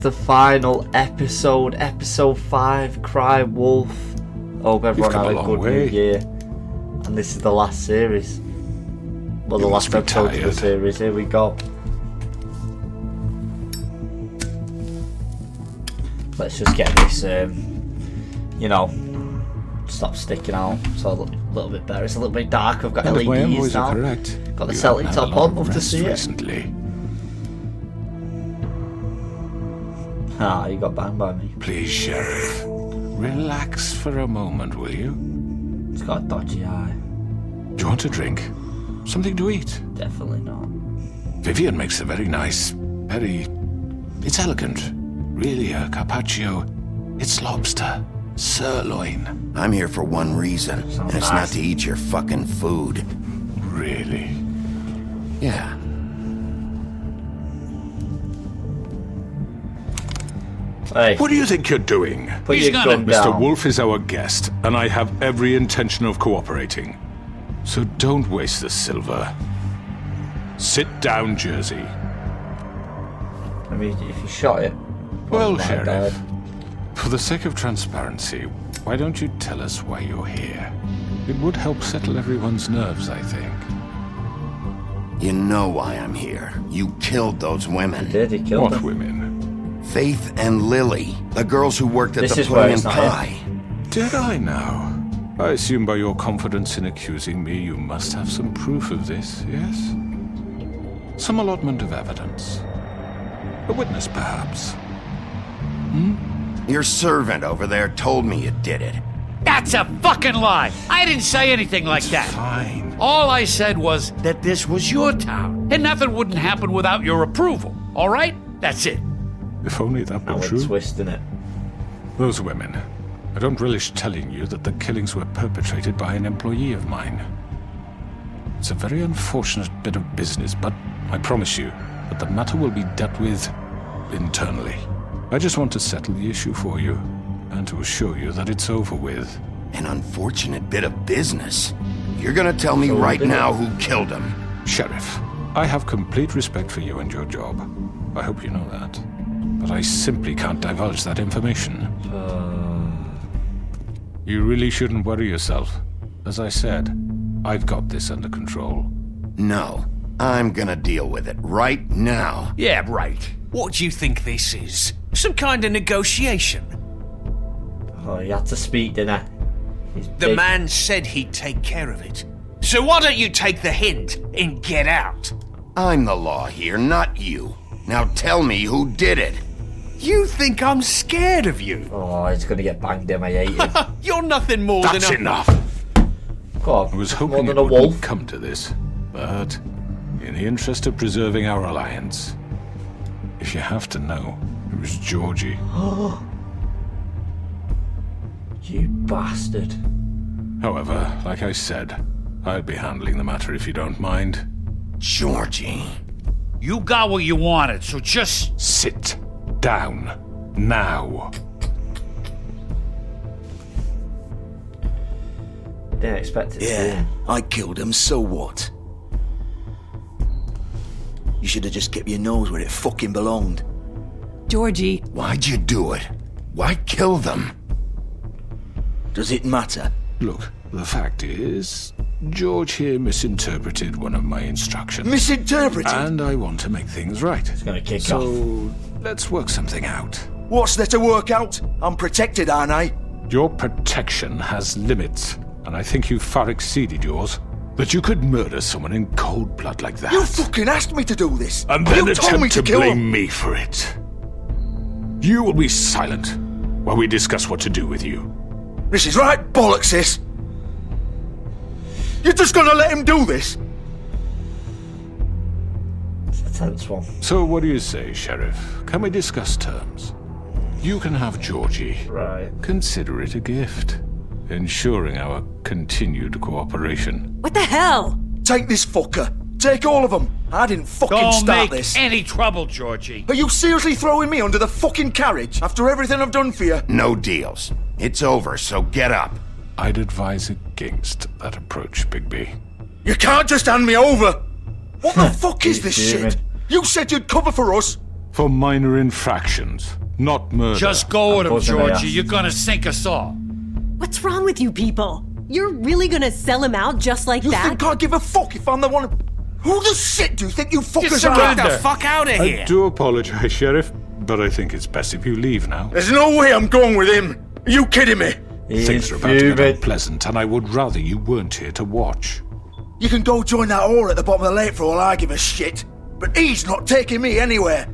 The final episode, episode 5, Cry Wolf. Hope everyone had a good new year. And this is the last series. Well, the last episode of the series. Here we go. Let's just get this, stop sticking out. So a little bit better. It's a little bit dark. I've got LEDs now. Got the Celtic top on. Love to see it. Ah, you got banged by me. Please, Sheriff. Relax for a moment, will you? It's got a dodgy eye. Do you want a drink? Something to eat? Definitely not. Vivian makes a very nice, it's elegant. Really, a carpaccio. It's lobster. Sirloin. I'm here for one reason, and it's not to eat your fucking food. Really? Yeah. Hey. What do you think you're doing? Put your gun Mr. down. Wolf is our guest, and I have every intention of cooperating. So don't waste the silver. Sit down, Jersey. I mean, if you shot it. Well, Sheriff, for the sake of transparency, why don't you tell us why you're here? It would help settle everyone's nerves, I think. You know why I'm here. You killed those women. He did, he killed them. What women? Faith and Lily, the girls who worked at This the is where Plain it's not Pie. Did I now? I assume by your confidence in accusing me, you must have some proof of this, yes? Some allotment of evidence. A witness, perhaps. Your servant over there told me you did it. That's a fucking lie. I didn't say anything like that. Fine. All I said was that this was your town, and nothing wouldn't happen without your approval. All right? That's it. If only that Now were we're true. twisting it. Those women. I don't relish telling you that the killings were perpetrated by an employee of mine. It's a very unfortunate bit of business, but I promise you that the matter will be dealt with internally. I just want to settle the issue for you, and to assure you that it's over with. An unfortunate bit of business. You're gonna tell me right now who killed him. Sheriff, I have complete respect for you and your job. I hope you know that. But I simply can't divulge that information. You really shouldn't worry yourself. As I said, I've got this under control. No, I'm gonna deal with it right now. Yeah, right. What do you think this is? Some kind of negotiation? Oh, he had to speak, didn't he? The man said he'd take care of it. So why don't you take the hint and get out? I'm the law here, not you. Now tell me who did it. You think I'm scared of you? Oh, he's gonna get banged in. I hate him. You're nothing more That's than a... enough! Go on. I was more hoping than it a wouldn't wolf. come to this, but in the interest of preserving our alliance, if you have to know, it was Georgie. You bastard. However, like I said, I'll be handling the matter if you don't mind. Georgie. You got what you wanted, so just... Sit down. Now. Didn't expect it to Yeah, be. I killed him, so what? You should have just kept your nose where it fucking belonged. Georgie, Why'd you do it? Why kill them? Does it matter? Look, the fact is, George here misinterpreted one of my instructions. Misinterpreted? And I want to make things right. It's gonna kick So, off. let's work something out. What's there to work out? I'm protected, aren't I? Your protection has limits, and I think you've far exceeded yours. That you could murder someone in cold blood like that. You fucking asked me to do this. and then you told me attempt to to kill blame him. me for it. You will be silent while we discuss what to do with you. This is right bollocks, sis. You're just gonna let him do this? It's a tense one. So what do you say, Sheriff? Can we discuss terms? You can have Georgie. Right. Consider it a gift, ensuring our continued cooperation. what the hell? Take this fucker. Take all of them. I didn't fucking Don't start make this. any trouble, Georgie. Are you seriously throwing me under the fucking carriage after everything I've done for you? No deals. It's over, so get up. I'd advise against that approach, Bigby. You can't just hand me over. What the fuck is He's this fuming. shit? You said you'd cover for us. For minor infractions, not murder. Just go with him, Unfortunately, Georgie. yes. You're gonna sink us all. What's wrong with you people? You're really gonna sell him out just like You that? think I give a fuck if I'm the one? Who the shit do you think you fuckers Get are? the fuck out of I here! do apologize, Sheriff, but I think it's best if you leave now. There's no way I'm going with him. Are you kidding me? Things are about to get unpleasant, and I would rather you weren't here to watch. You can go join that whore at the bottom of the lake for all I give a shit. But he's not taking me anywhere.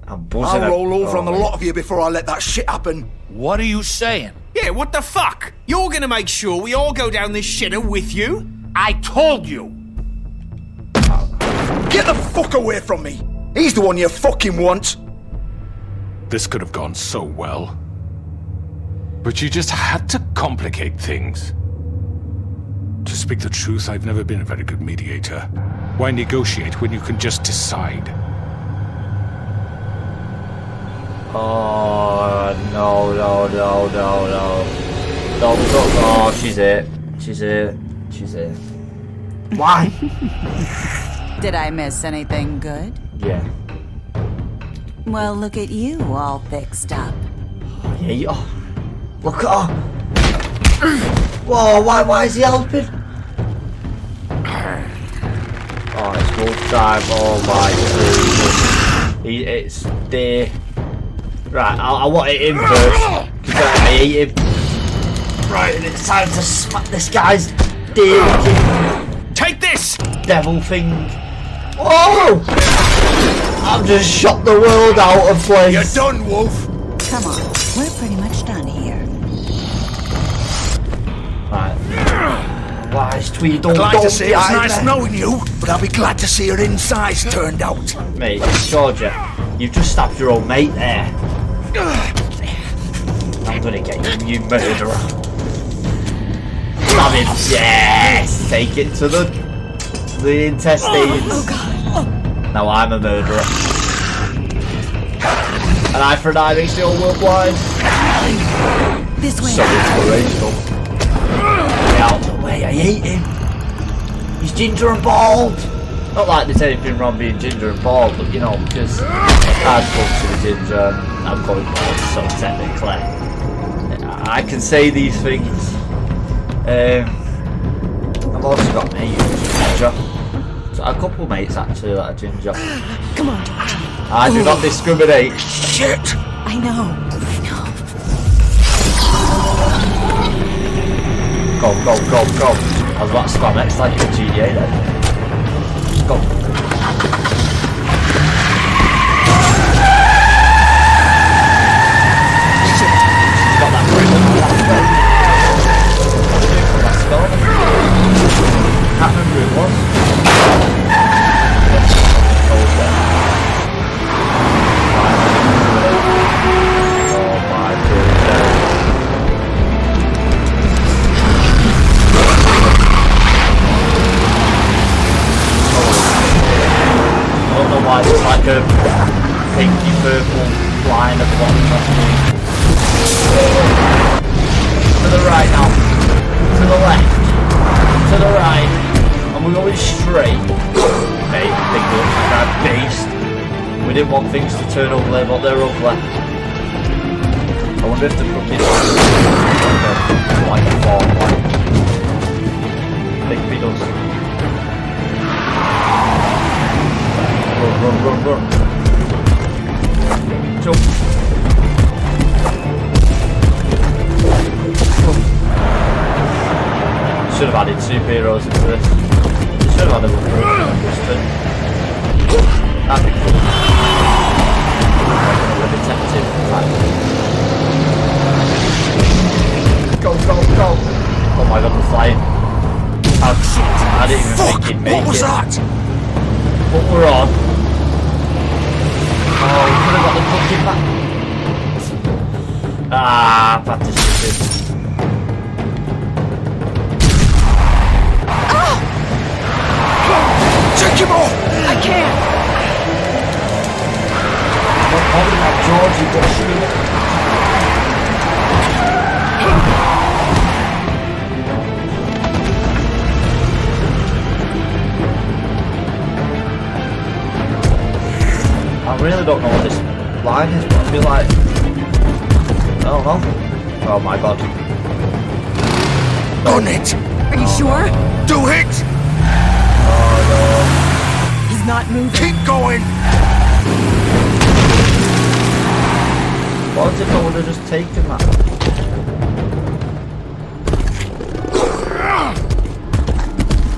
I'll roll over on the lot of you before I let that shit happen. What are you saying? Yeah, what the fuck? You're gonna make sure we all go down this shitter with you? I told you. Get the fuck away from me. He's the one you fucking want. This could have gone so well. But you just had to complicate things. To speak the truth, I've never been a very good mediator. Why negotiate when you can just decide? Oh, no. Don't. Oh, she's it. Why? Did I miss anything good? Yeah. Well, look at you, all fixed up. Yeah, oh, look at her. Whoa, why is he helping? Oh, it's wolf time. Oh my goodness. It's day. Right, I want it in first. Because I hate him. Right, and it's time to smack this guy's Take this! devil thing. Whoa! I've just shot the world out of place. You're done, Wolf. Come on, we're pretty much done here. Right. Wise Tweed, don't I'd like to say it's die nice there. knowing you, but I'll be glad to see your insides turned out. Mate, Georgia, you've just stabbed your own mate there. I'm gonna get you, you murderer. Stab him. Yes! Take it to the intestines. Oh god. Now I'm a murderer. An eye for an eye makes the whole world blind. This way. So inspirational. Get out of the way, I hate him. He's ginger and bald. Not like there's anything wrong being ginger and bald, but you know, because I'm going to be ginger, I'm going bald, so technically I can say these things. I've also got mates who's ginger. So a couple of mates actually that are ginger. Come on, Georgie. I do not discriminate. Shit! I know. Go. I was about to spam X like a GTA then. Go. Shit. Got that grip on the last way. Last goal. Can't remember who it was. Oh my goodness. I don't know why there's like a pinky purple line at the bottom of my screen. To the right now. To the left. To the right. And we're going straight. Hey, big bull, that beast. We didn't want things to turn ugly, but they're ugly. I wonder if the cookies like a form, like. I think he does. Run. Jump. Should have added superheroes into this. Should have had a recruitment on this too. That'd be cool. Like a detective type. Go. Oh my god, we're flying. I didn't even think he'd make it. What was that? But we're on. Oh, we could have got the fucking back. Ah, bad decision. Take him off! I can't. Don't bother about Georgie, but shoot. I really line is, but I feel like... I don't know. Oh my god. On it! Are you sure? Do it! He's not moving. Keep going! What if I would have just taken that?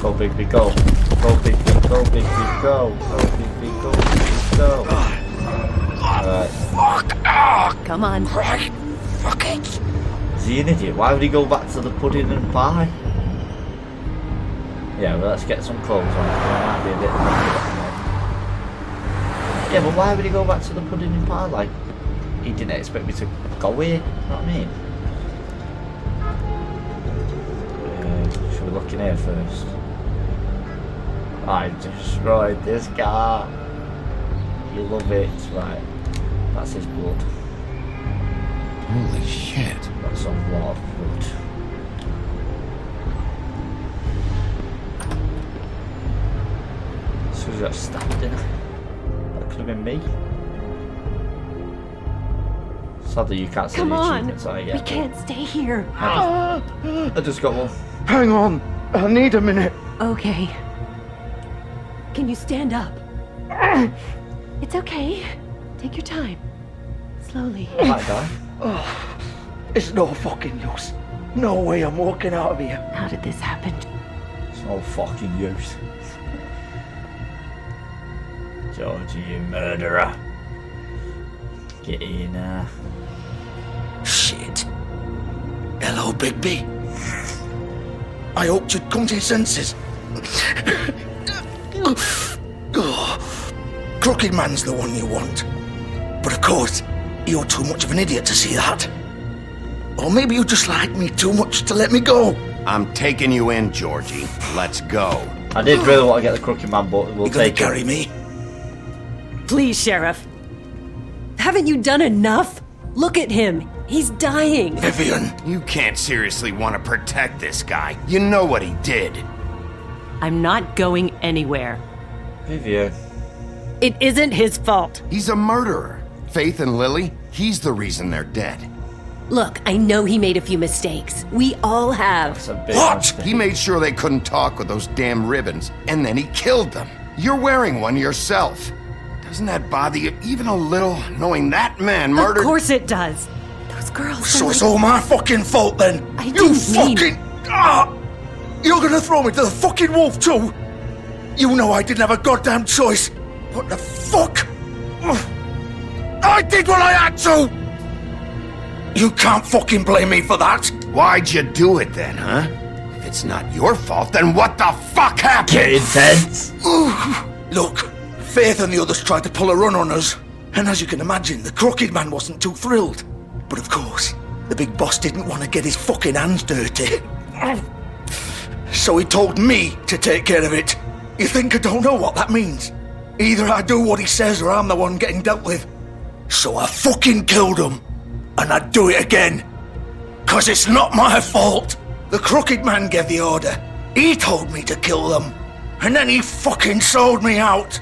Go Bigby, go. Go Bigby, go Bigby, go. Go Bigby, go Bigby, go. Alright. Come on. Right. Fuck it. Is he an idiot? Why would he go back to the pudding and pie? Yeah, well, let's get some clothes on. It might be a bit yeah, but why would he go back to the pudding and pie? Like, he didn't expect me to go here. You know what I mean? Should we look in here first? I destroyed this car. You love it, right? That's his blood. Holy shit. That's a lot of blood. So he got stabbed in. That could have been me. Sadly, you can't see Come the on. achievements I get. We can't stay here. I just got one. Hang on. I need a minute. Okay. Can you stand up? It's okay. Take your time. Slowly. I might die. It's no fucking use. No way I'm walking out of here. How did this happen? It's no fucking use. Georgie, you murderer. Get in there. Shit. Hello, Bigby. I hoped you'd come to your senses. Crooked Man's the one you want. But of course, you're too much of an idiot to see that. Or maybe you just like me too much to let me go. I'm taking you in, Georgie. Let's go. I did really want to get the Crooked Man, but we'll You gonna take carry it. me? Please, Sheriff. Haven't you done enough? Look at him. He's dying. Vivian. You can't seriously want to protect this guy. You know what he did. I'm not going anywhere. Vivian. It isn't his fault. He's a murderer. Faith and Lily, he's the reason they're dead. Look, I know he made a few mistakes. We all have. That's a big What? mistake. He made sure they couldn't talk with those damn ribbons, and then he killed them. You're wearing one yourself. Doesn't that bother you even a little, knowing that man murdered... Of course it does. Those girls. So it's all my fucking fault then? I You didn't mean- fucking... You're gonna throw me to the fucking wolf too? You know I didn't have a goddamn choice. What the fuck? I did what I had to! You can't fucking blame me for that. Why'd you do it then, huh? If it's not your fault, then what the fuck happened? Get intense. Look, Faith and the others tried to pull a run on us. And as you can imagine, the Crooked Man wasn't too thrilled. But of course, the big boss didn't want to get his fucking hands dirty. So he told me to take care of it. You think I don't know what that means? Either I do what he says or I'm the one getting dealt with. So I fucking killed him. And I'd do it again. 'Cause it's not my fault. The Crooked Man gave the order. He told me to kill them. And then he fucking sold me out.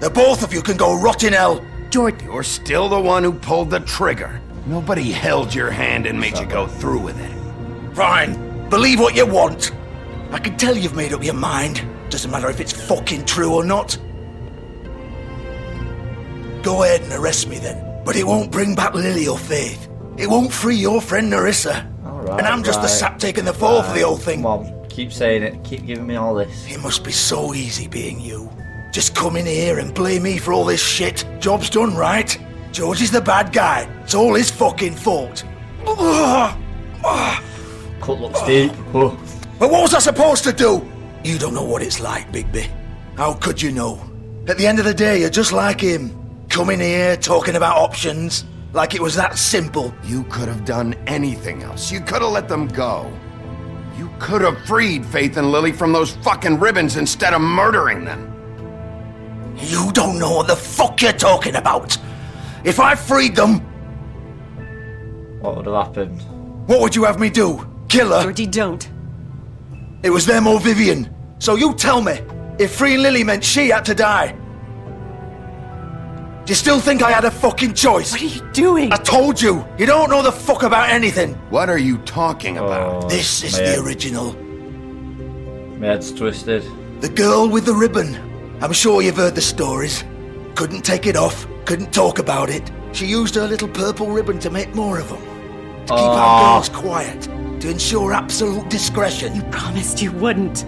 The both of you can go rot in hell. George. You're still the one who pulled the trigger. Nobody held your hand and made you go through with it. Fine. Believe what you want. I can tell you've made up your mind. Doesn't matter if it's fucking true or not. Go ahead and arrest me then. But it won't bring back Lily or Faith. It won't free your friend Narissa. Alright, And I'm just the sap taking the fall for the whole thing. Come on, keep saying it. Keep giving me all this. It must be so easy being you. Just come in here and blame me for all this shit. Job's done, right? George is the bad guy. It's all his fucking fault. Cut looks deep. Oh. But what was I supposed to do? You don't know what it's like, Bigby. How could you know? At the end of the day, you're just like him. Coming here, talking about options, like it was that simple. You could have done anything else. You could have let them go. You could have freed Faith and Lily from those fucking ribbons instead of murdering them. You don't know what the fuck you're talking about. If I freed them, What would have happened? what would you have me do? Kill her? Georgie, don't. It was them or Vivian. So you tell me, if freeing Lily meant she had to die. Do you still think I had a fucking choice? What are you doing? I told you, you don't know the fuck about anything. What are you talking about? This is my the head. original. My head's twisted. The girl with the ribbon. I'm sure you've heard the stories. Couldn't take it off, couldn't talk about it. She used her little purple ribbon to make more of them. To keep our girls quiet, to ensure absolute discretion. You promised you wouldn't.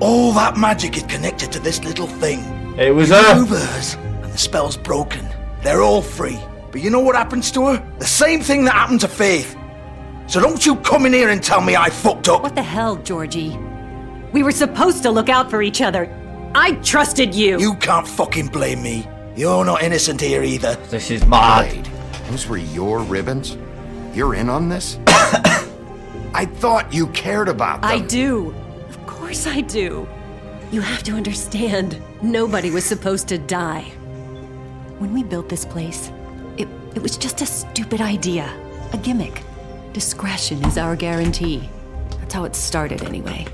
All that magic is connected to this little thing. It was Remove her. hers, and the spell's broken. They're all free. But you know what happens to her? The same thing that happened to Faith. So don't you come in here and tell me I fucked up. What the hell, Georgie? We were supposed to look out for each other. I trusted you. You can't fucking blame me. You're not innocent here either. This is mad. Wait, those were your ribbons? You're in on this? I thought you cared about them. I do. Of course I do. You have to understand, nobody was supposed to die. When we built this place, it was just a stupid idea. A gimmick. Discretion is our guarantee. That's how it started anyway.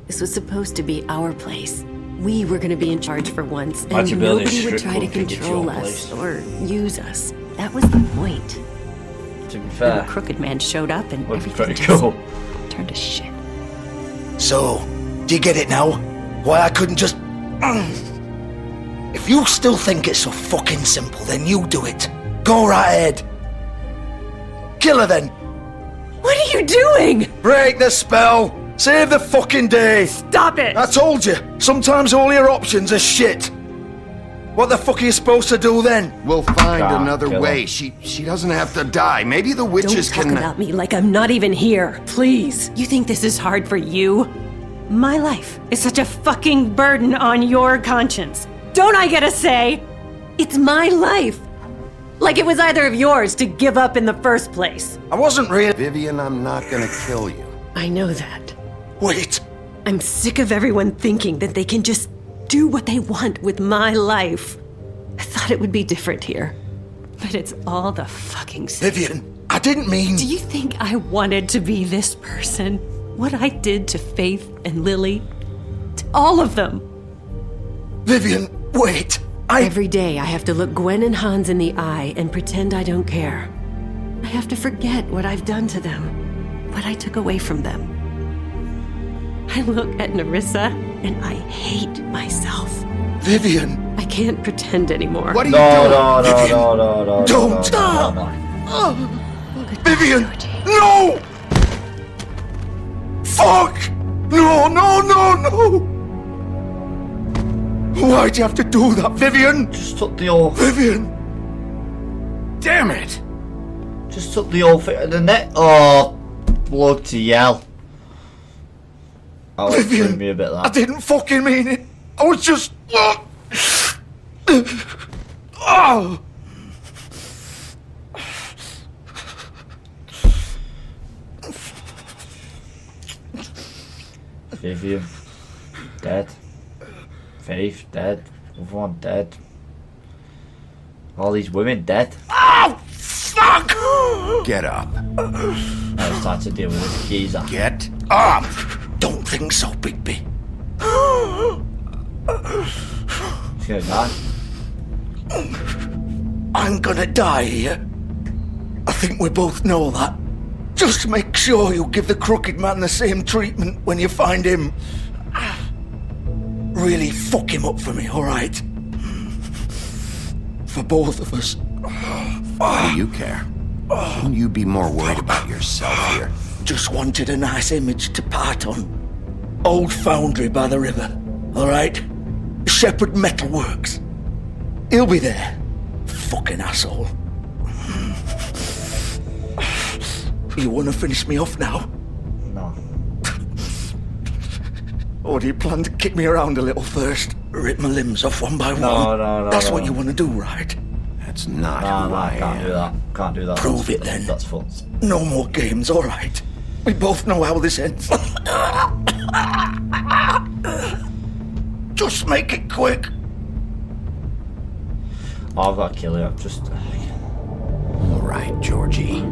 This was supposed to be our place. We were going to be in charge for once, and Imagine building a nobody would strip try to club, think it's control your us place. or use us. That was the point. To be Then fair, the crooked man showed up and would be everything pretty just cool. turned to shit. So, do you get it now? Why I couldn't just... If you still think it's so fucking simple, then you do it. Go right ahead. Kill her then. What are you doing? Break the spell. Save the fucking day. Stop it! I told you, sometimes all your options are shit. What the fuck are you supposed to do then? We'll find God, another kill way. her. She doesn't have to die. Maybe the Don't witches talk can... about me like I'm not even here, please. You think this is hard for you? My life is such a fucking burden on your conscience. Don't I get a say? It's my life. Like it was either of yours to give up in the first place. I wasn't really... Vivian, I'm not gonna kill you. I know that. Wait. I'm sick of everyone thinking that they can just do what they want with my life. I thought it would be different here. But it's all the fucking same. Vivian, I didn't mean... Do you think I wanted to be this person? What I did to Faith and Lily? To all of them. Vivian, wait. Every day I have to look Gwen and Hans in the eye and pretend I don't care. I have to forget what I've done to them, what I took away from them. I look at Nerissa and I hate myself. Vivian. I can't pretend anymore. What are you No, doing? no, no, Vivian, no, no, no. don't no, stop. no, no. Vivian, no! Fuck! No, no, no, no! Why'd you have to do that, Vivian? Just took the old, Vivian! Damn it! just took the old thing. The net. Oh, blood to yell. Oh, it threw Vivian, me a bit I that. didn't fucking mean it. I was just... Oh! Vivian, dead. Faith, dead. Everyone dead. All these women dead. Oh, fuck! Get up. Now it's time to deal with this geezer. Get up! Don't think so, Bigby. He's gonna die. I'm gonna die here. I think we both know that. Just make sure you give the crooked man the same treatment when you find him. Really fuck him up for me, alright? For both of us. Why do you care? Shouldn't you be more worried about yourself here? Just wanted a nice image to part on. Old foundry by the river, alright? Shepherd Metalworks. He'll be there. Fucking asshole. You wanna finish me off now? No. Or do you plan to kick me around a little first? Rip my limbs off one by one? No, That's no. what you wanna do, right? That's not No, who no, I can't am. do that. Can't do that. Prove That's- it then. That's false. No more games, alright? We both know how this ends. Just make it quick. Oh, I've got to kill him. Just. All right, Georgie.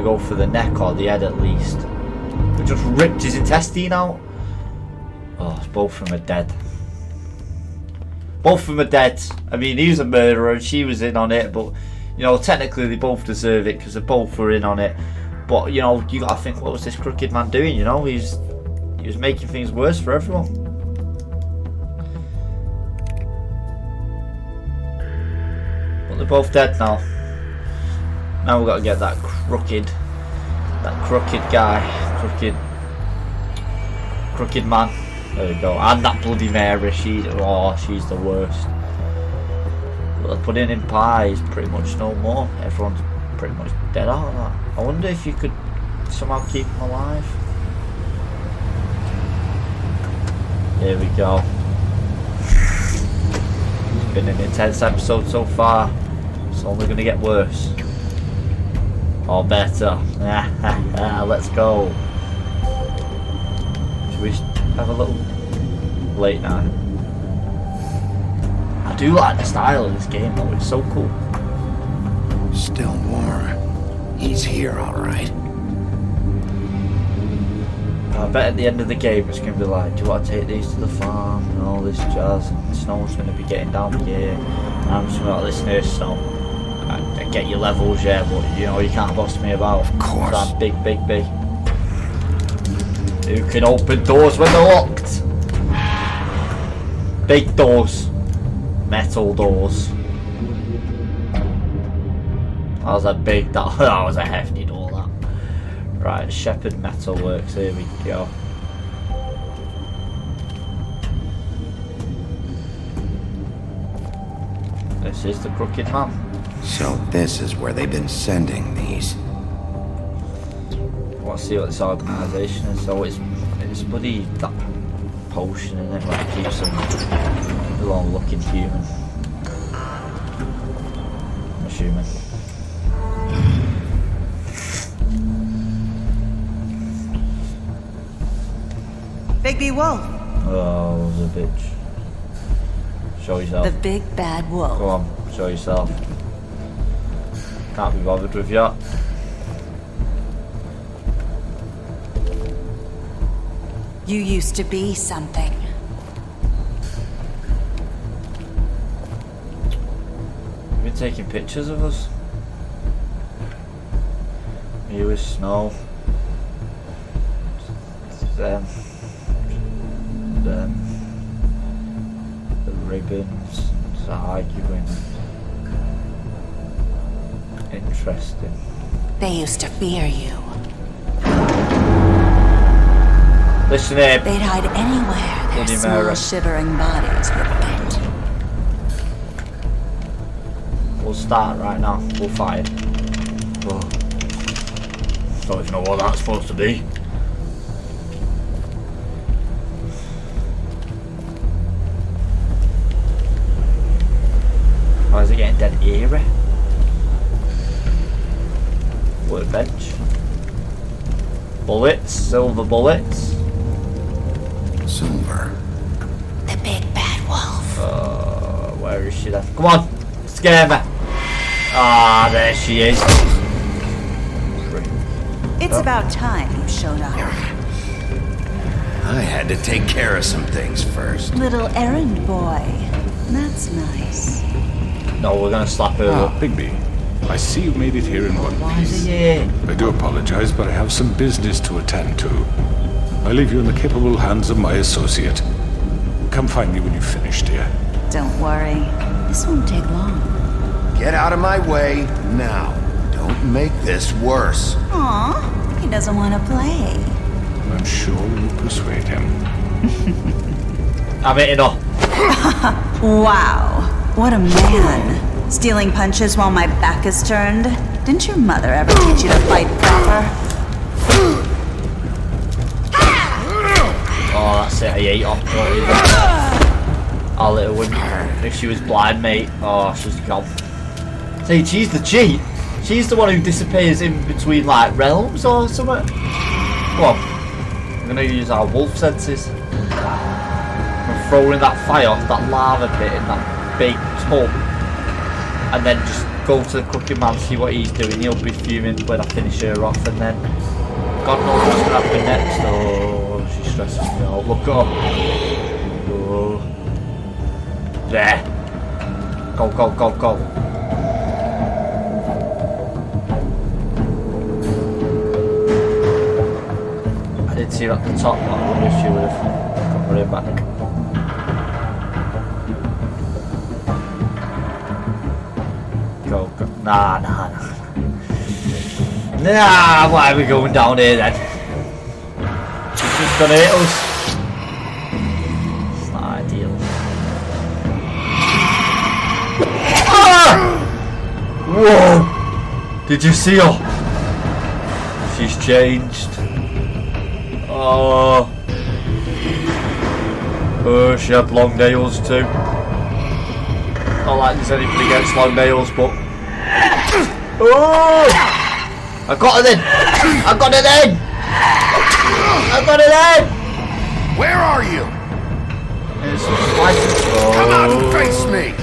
go for the neck or the head at least. We just ripped his intestine out. Oh, both of them are dead. Both of them are dead. I mean, he was a murderer and she was in on it, but you know, technically they both deserve it because they both were in on it. But you know, you gotta think, what was this crooked man doing? You know, he was making things worse for everyone. But they're both dead now. Now we've got to get that crooked guy, crooked man. There we go. And that bloody Mary, she's the worst. But the pudding in pie is pretty much no more. Everyone's pretty much dead out of that. I wonder if you could somehow keep him alive. Here we go. It's been an intense episode so far. It's only going to get worse. Or better. Let's go. Should we have a little late night? I do like the style of this game though, it's so cool. Still warm. He's here, alright. I bet at the end of the game it's going to be like, do you want to take these to the farm and all this jazz, and the snow's going to be getting down here, and I'm just going to listen to this snow. I get your levels, yeah, but you know, you can't boss me about. Of course. I'm big. Who can open doors when they're locked? Big doors. Metal doors. That was a big, that was a hefty door, that. Right, Shepherd Metalworks, here we go. This is the crooked man. So this is where they've been sending these. Let's see what this organisation is. So it's bloody that potion in it that keeps them long looking human. I'm assuming. Bigby Wolf. Oh, the bitch. Show yourself. The big bad wolf. Go on, show yourself. Can't be bothered with you. You used to be something. You've been taking pictures of us. You with Snow. Them. The ribbons. Arguing. Interesting. They used to fear you. Listen here. They'd hide anywhere their Bloody small Mary. shivering bodies would fit. We'll start right now. We'll fight. Oh. Don't even know what that's supposed to be. Why is it getting dead eerie? Workbench. Bullets, silver bullets. Silver. The big bad wolf. Where is she then? Come on! Scare me! Ah, there she is. It's about time you showed up. I had to take care of some things first. Little errand boy. That's nice. No, we're gonna slap her Ah, up. Bigby. I see you made it here in one Why is piece. he here? I do apologize, but I have some business to attend to. I leave you in the capable hands of my associate. Come find me when you've finished here. Don't worry. This won't take long. Get out of my way now. Don't make this worse. Aw, he doesn't want to play. I'm sure you'll persuade him. I'm hitting her. Wow, what a man. Stealing punches while my back is turned? Didn't your mother ever teach you to fight proper? Oh, that's it. I ate off. Our little one. If she was blind, mate. Oh, she's gone. See, she's the cheat. She's the one who disappears in between, like, realms or something. Come on. We're going to use our wolf senses. We're throwing that fire, that lava pit in that big tub. And then just go to the cooking man, see what he's doing. He'll be fuming when I finish her off, and then God knows what's going to happen next. Oh, she stresses me out. Look at her. Oh. There. Go, go, go, go. I did see her at the top, but I wonder if she would have got her back. Go, go. Nah, nah, nah. Nah, why are we going down here then? She's just gonna hit us. It's not ideal. Ah! Whoa! Did you see her? She's changed. Oh. Oh, she had long nails too. Not like there's anything against long nails, but... Oh! I got it in! I got it in! I got it in! Where are you? There's some slices. Come out and face me!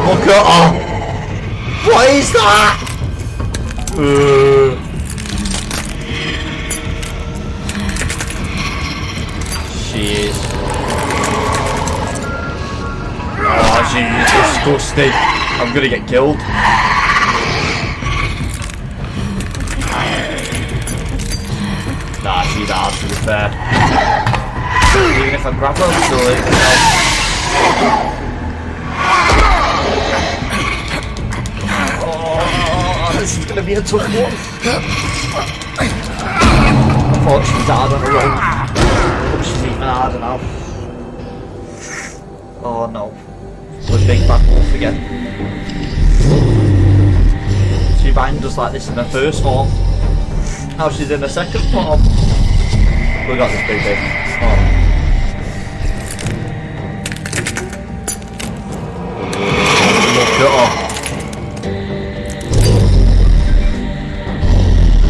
Look at her! What is that? She is. Oh, she is disgusting. I'm gonna get killed. Nah, she's hard to be fair. Even if I grab her, I'm still hitting her. Oh, this is gonna be a tough one. I thought she was hard on her own. But she's even harder now. Oh no. The big bad wolf again. She banged us like this in her first form. Now she's in the second form. We got this big thing. Oh. Look at her.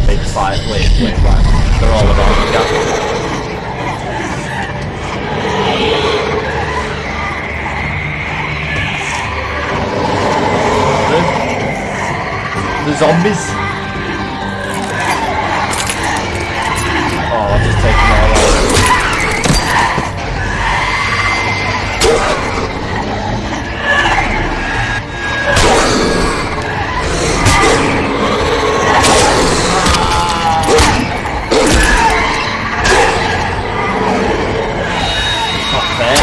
Big fight. Wait, right. They're all about the gap. The zombies. I'll just take them all out. Not fair.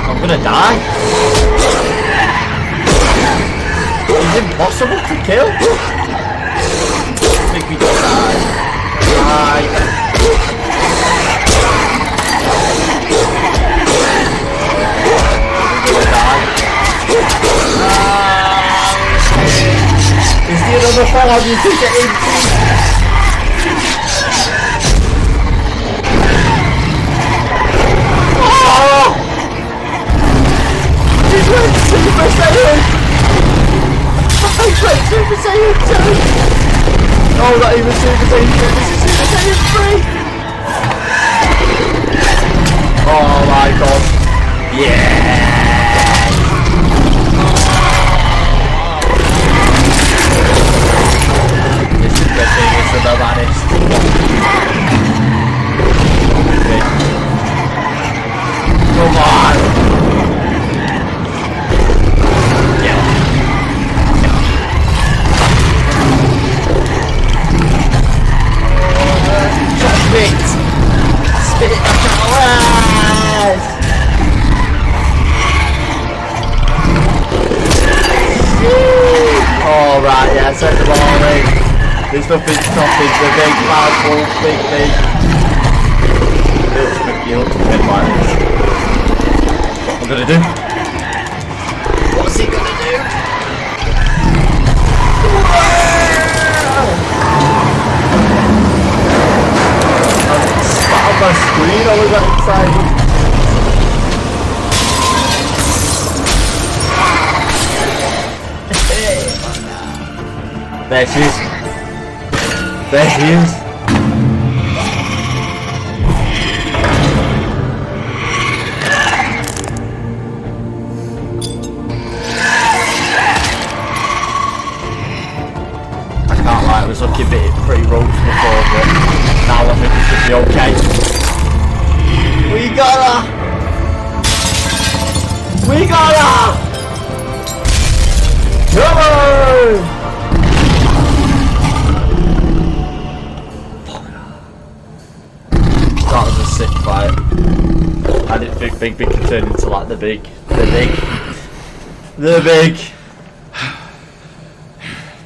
I'm gonna die. It's impossible to kill. Make me die. Die. Is there another form you can get into? Oh! He's went Super Saiyan! He's went Super Saiyan 2! Oh, not even Super Saiyan 2, this is Super Saiyan 3! Oh my god. Yeah! This is the biggest and the baddest. Okay. Come on! Yeah. Spit! Spit it up your ass! Alright, yeah, send them all in. There's nothing stopping the big bad wolf, big thing. He looks a bit like this. What am I gonna do? What's he gonna do? Spat on my screen, I was that excited. There she is. There she is. took it pretty rough before, but now I think it should be okay. We got her! We got her! Come on! That was a sick fight. I didn't think Big could turn into like the big.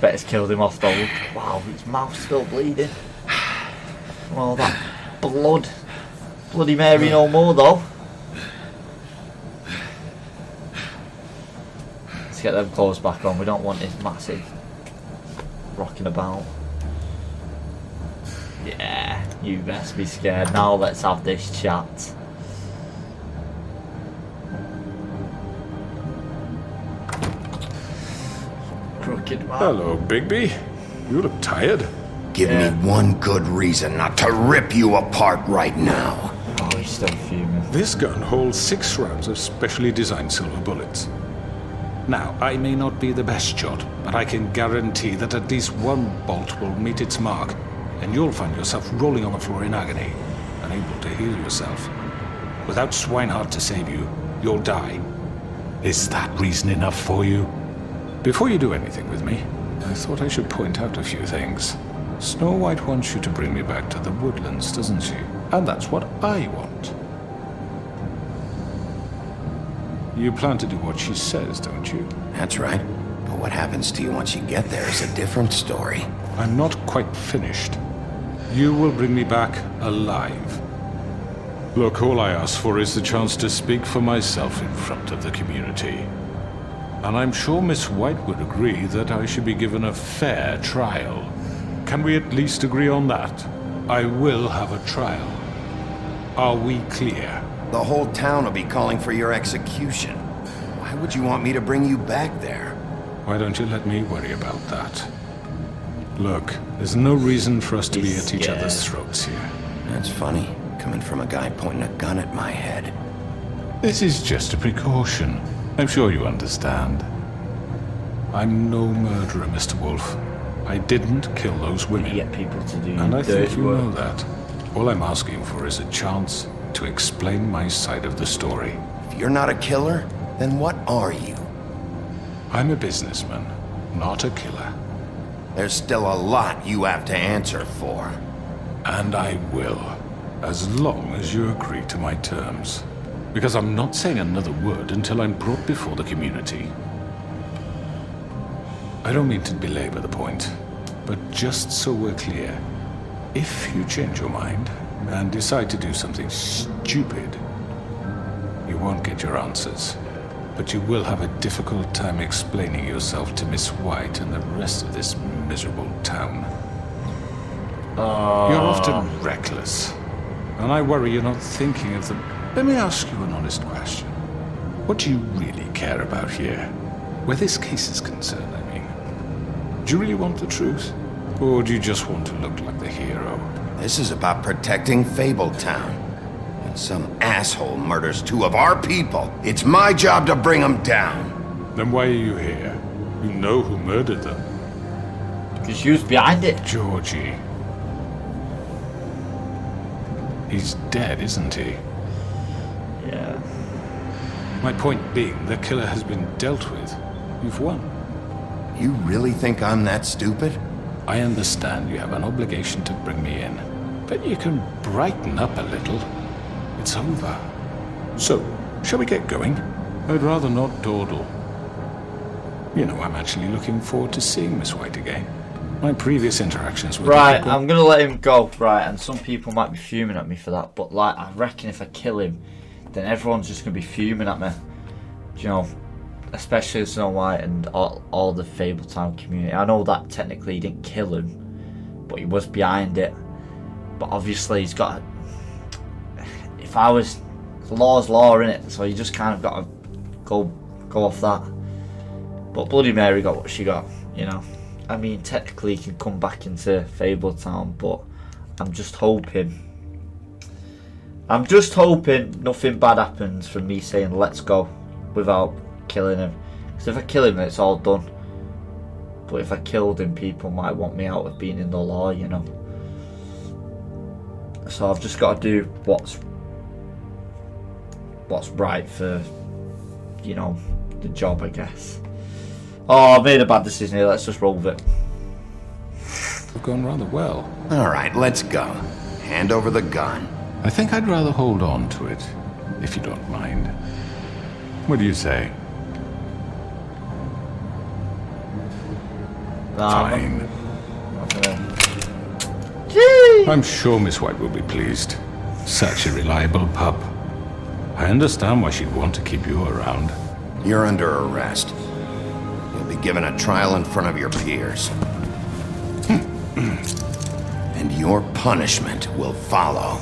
Bet it's killed him off though. Wow, his mouth's still bleeding. Well, that blood. Bloody Mary no more though. Let's get them clothes back on. We don't want his massive rocking about. Yeah, you best be scared. Now let's have this chat. Crooked man. Hello, Bigby. You look tired. Give me one good reason not to rip you apart right now. Oh, he's still fuming. This gun holds 6 rounds of specially designed silver bullets. Now, I may not be the best shot, but I can guarantee that at least one bolt will meet its mark, and you'll find yourself rolling on the floor in agony, unable to heal yourself. Without Swinehart to save you, you'll die. Is that reason enough for you? Before you do anything with me, I thought I should point out a few things. Snow White wants you to bring me back to the woodlands, doesn't she? And that's what I want. You plan to do what she says, don't you? That's right. But what happens to you once you get there is a different story. I'm not quite finished. You will bring me back alive. Look, all I ask for is the chance to speak for myself in front of the community. And I'm sure Miss White would agree that I should be given a fair trial. Can we at least agree on that? I will have a trial. Are we clear? The whole town will be calling for your execution. Why would you want me to bring you back there? Why don't you let me worry about that? Look, there's no reason for us to be at each other's throats here. That's funny, coming from a guy pointing a gun at my head. This is just a precaution. I'm sure you understand. I'm no murderer, Mr. Wolf. I didn't kill those women. Get people to do and I think you work. know that. All I'm asking for is a chance to explain my side of the story. If you're not a killer, then what are you? I'm a businessman, not a killer. There's still a lot you have to answer for. And I will, as long as you agree to my terms. Because I'm not saying another word until I'm brought before the community. I don't mean to belabor the point, but just so we're clear, if you change your mind and decide to do something stupid, you won't get your answers. But you will have a difficult time explaining yourself to Miss White and the rest of this miserable town. You're often reckless, and I worry you're not thinking of the... Let me ask you an honest question. What do you really care about here? Where this case is concerned, I mean. Do you really want the truth? Or do you just want to look like the hero? This is about protecting Fabletown. And some asshole murders 2 of our people. It's my job to bring them down. Then why are you here? You know who murdered them. Because you was behind it. Georgie. He's dead, isn't he? Yeah. My point being, the killer has been dealt with. You've won. You really think I'm that stupid? I understand you have an obligation to bring me in, but you can brighten up a little. It's over. So, shall we get going? I'd rather not dawdle. You know, I'm actually looking forward to seeing Miss White again. My previous interactions with Right, people... I'm gonna let him go. Right, and some people might be fuming at me for that, but like, I reckon if I kill him, then everyone's just gonna be fuming at me. Do you know? Especially Snow White and all the Fabletown community. I know that technically he didn't kill him, but he was behind it. But obviously he's got... If I was... Law's law, innit? So you just kind of got to go off that. But Bloody Mary got what she got, you know? I mean, technically he can come back into Fabletown, but I'm just hoping nothing bad happens from me saying let's go without killing him. Because if I kill him, it's all done. But if I killed him, people might want me out of being in the law, you know. So I've just got to do what's right for, you know, the job, I guess. Oh, I made a bad decision here. Let's just roll with it. We've gone rather well. All right, let's go. Hand over the gun. I think I'd rather hold on to it, if you don't mind. What do you say? Fine. I'm sure Miss White will be pleased. Such a reliable pup. I understand why she'd want to keep you around. You're under arrest. You'll be given a trial in front of your peers. And your punishment will follow.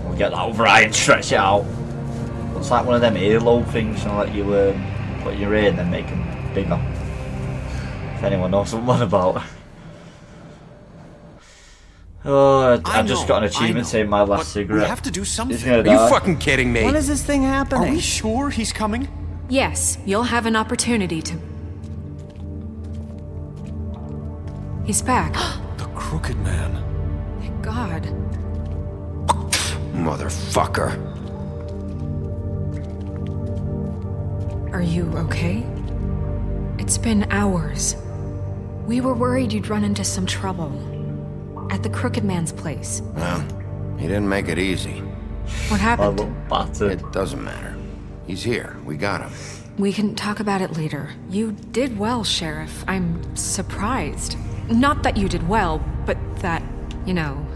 We'll get that over eye and stretch it out. Looks like one of them earlobe things, you know, like you put your ear and then make them bigger. If anyone knows what one about. Oh, I just got an achievement saying my last cigarette. We have to do something. Are you fucking kidding me? When is this thing happening? Are we sure he's coming? Yes, you'll have an opportunity to... He's back. The Crooked Man. Thank God. Motherfucker. Are you okay? It's been hours. We were worried you'd run into some trouble. At the Crooked Man's place. Well, he didn't make it easy. What happened? I look battered. It doesn't matter. He's here. We got him. We can talk about it later. You did well, Sheriff. I'm surprised. Not that you did well, but that, you know...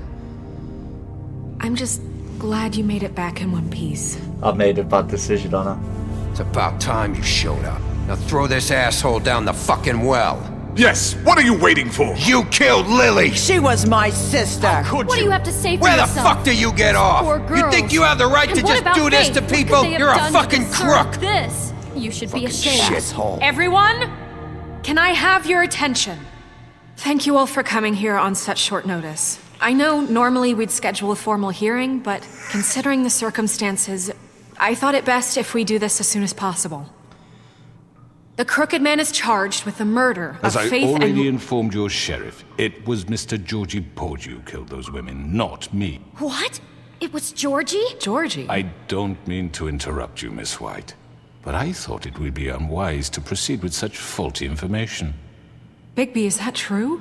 I'm just glad you made it back in one piece. I made a bad decision on her. It's about time you showed up. Now throw this asshole down the fucking well. Yes, what are you waiting for? You killed Lily! She was my sister. What do you have to say for Where yourself? the fuck do you get off? Poor You girls. think you have the right And to what just about do this Faith? to What could people? they have You're a done to fucking deserve crook! This. You should be ashamed. Shithole. Everyone, can I have your attention? Thank you all for coming here on such short notice. I know normally we'd schedule a formal hearing, but considering the circumstances, I thought it best if we do this as soon as possible. The Crooked Man is charged with the murder As of I Faith already and... informed your sheriff, it was Mr. Georgie Porge who killed those women, not me. What? It was Georgie? Georgie? I don't mean to interrupt you, Miss White, but I thought it would be unwise to proceed with such faulty information. Bigby, is that true?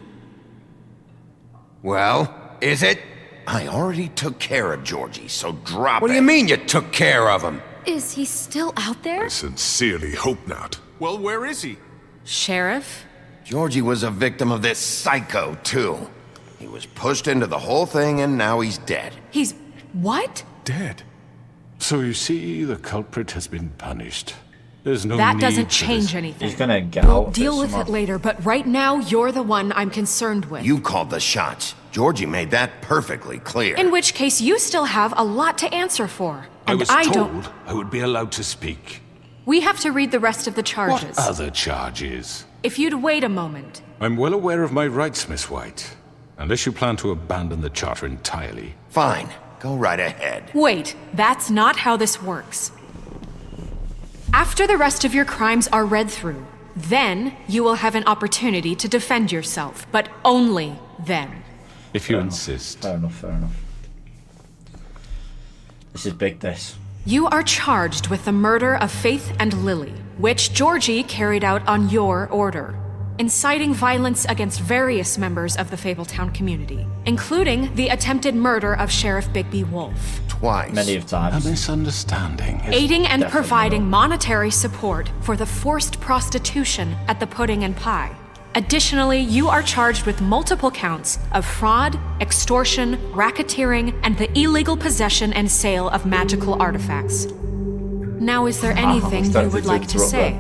Well, is it? I already took care of Georgie, so drop What it. do you mean you took care of him? Is he still out there? Sincerely hope not. Well, where is he? Sheriff? Georgie was a victim of this psycho, too. He was pushed into the whole thing, and now he's dead. He's... what? Dead. So you see, the culprit has been punished. There's no That need doesn't for change this. anything. He's gonna get We'll out. deal with it later, but right now, you're the one I'm concerned with. You called the shots. Georgie made that perfectly clear. In which case, you still have a lot to answer for. I And was don't... told I would be allowed to speak. We have to read the rest of the charges. What other charges? If you'd wait a moment. I'm well aware of my rights, Miss White. Unless you plan to abandon the charter entirely. Fine. Go right ahead. Wait, that's not how this works. After the rest of your crimes are read through, then you will have an opportunity to defend yourself, but only then. If you insist. Fair enough, fair enough. This is big, this. You are charged with the murder of Faith and Lily, which Georgie carried out on your order, inciting violence against various members of the Fabletown community, including the attempted murder of Sheriff Bigby Wolf. Twice. Many of A times. misunderstanding. Aiding and Definitely providing not. monetary support for the forced prostitution at the Pudding and Pie. Additionally, you are charged with multiple counts of fraud, extortion, racketeering, and the illegal possession and sale of magical artifacts. Now, is there anything you would like to say?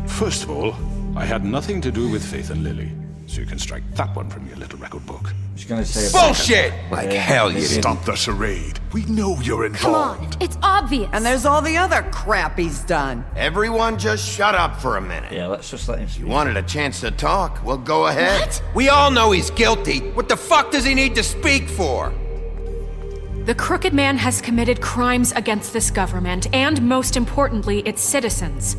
First of all, I had nothing to do with Faith and Lily, so you can strike that one from your little record book. I was gonna say Bullshit! Like hell you didn't. Stop the charade. We know you're Come involved. on, it's obvious. And there's all the other crap he's done. Everyone just shut up for a minute. Yeah, let's just let him speak. You wanted a chance to talk? Well, go ahead. What? We all know he's guilty. What the fuck does he need to speak for? The Crooked Man has committed crimes against this government and, most importantly, its citizens.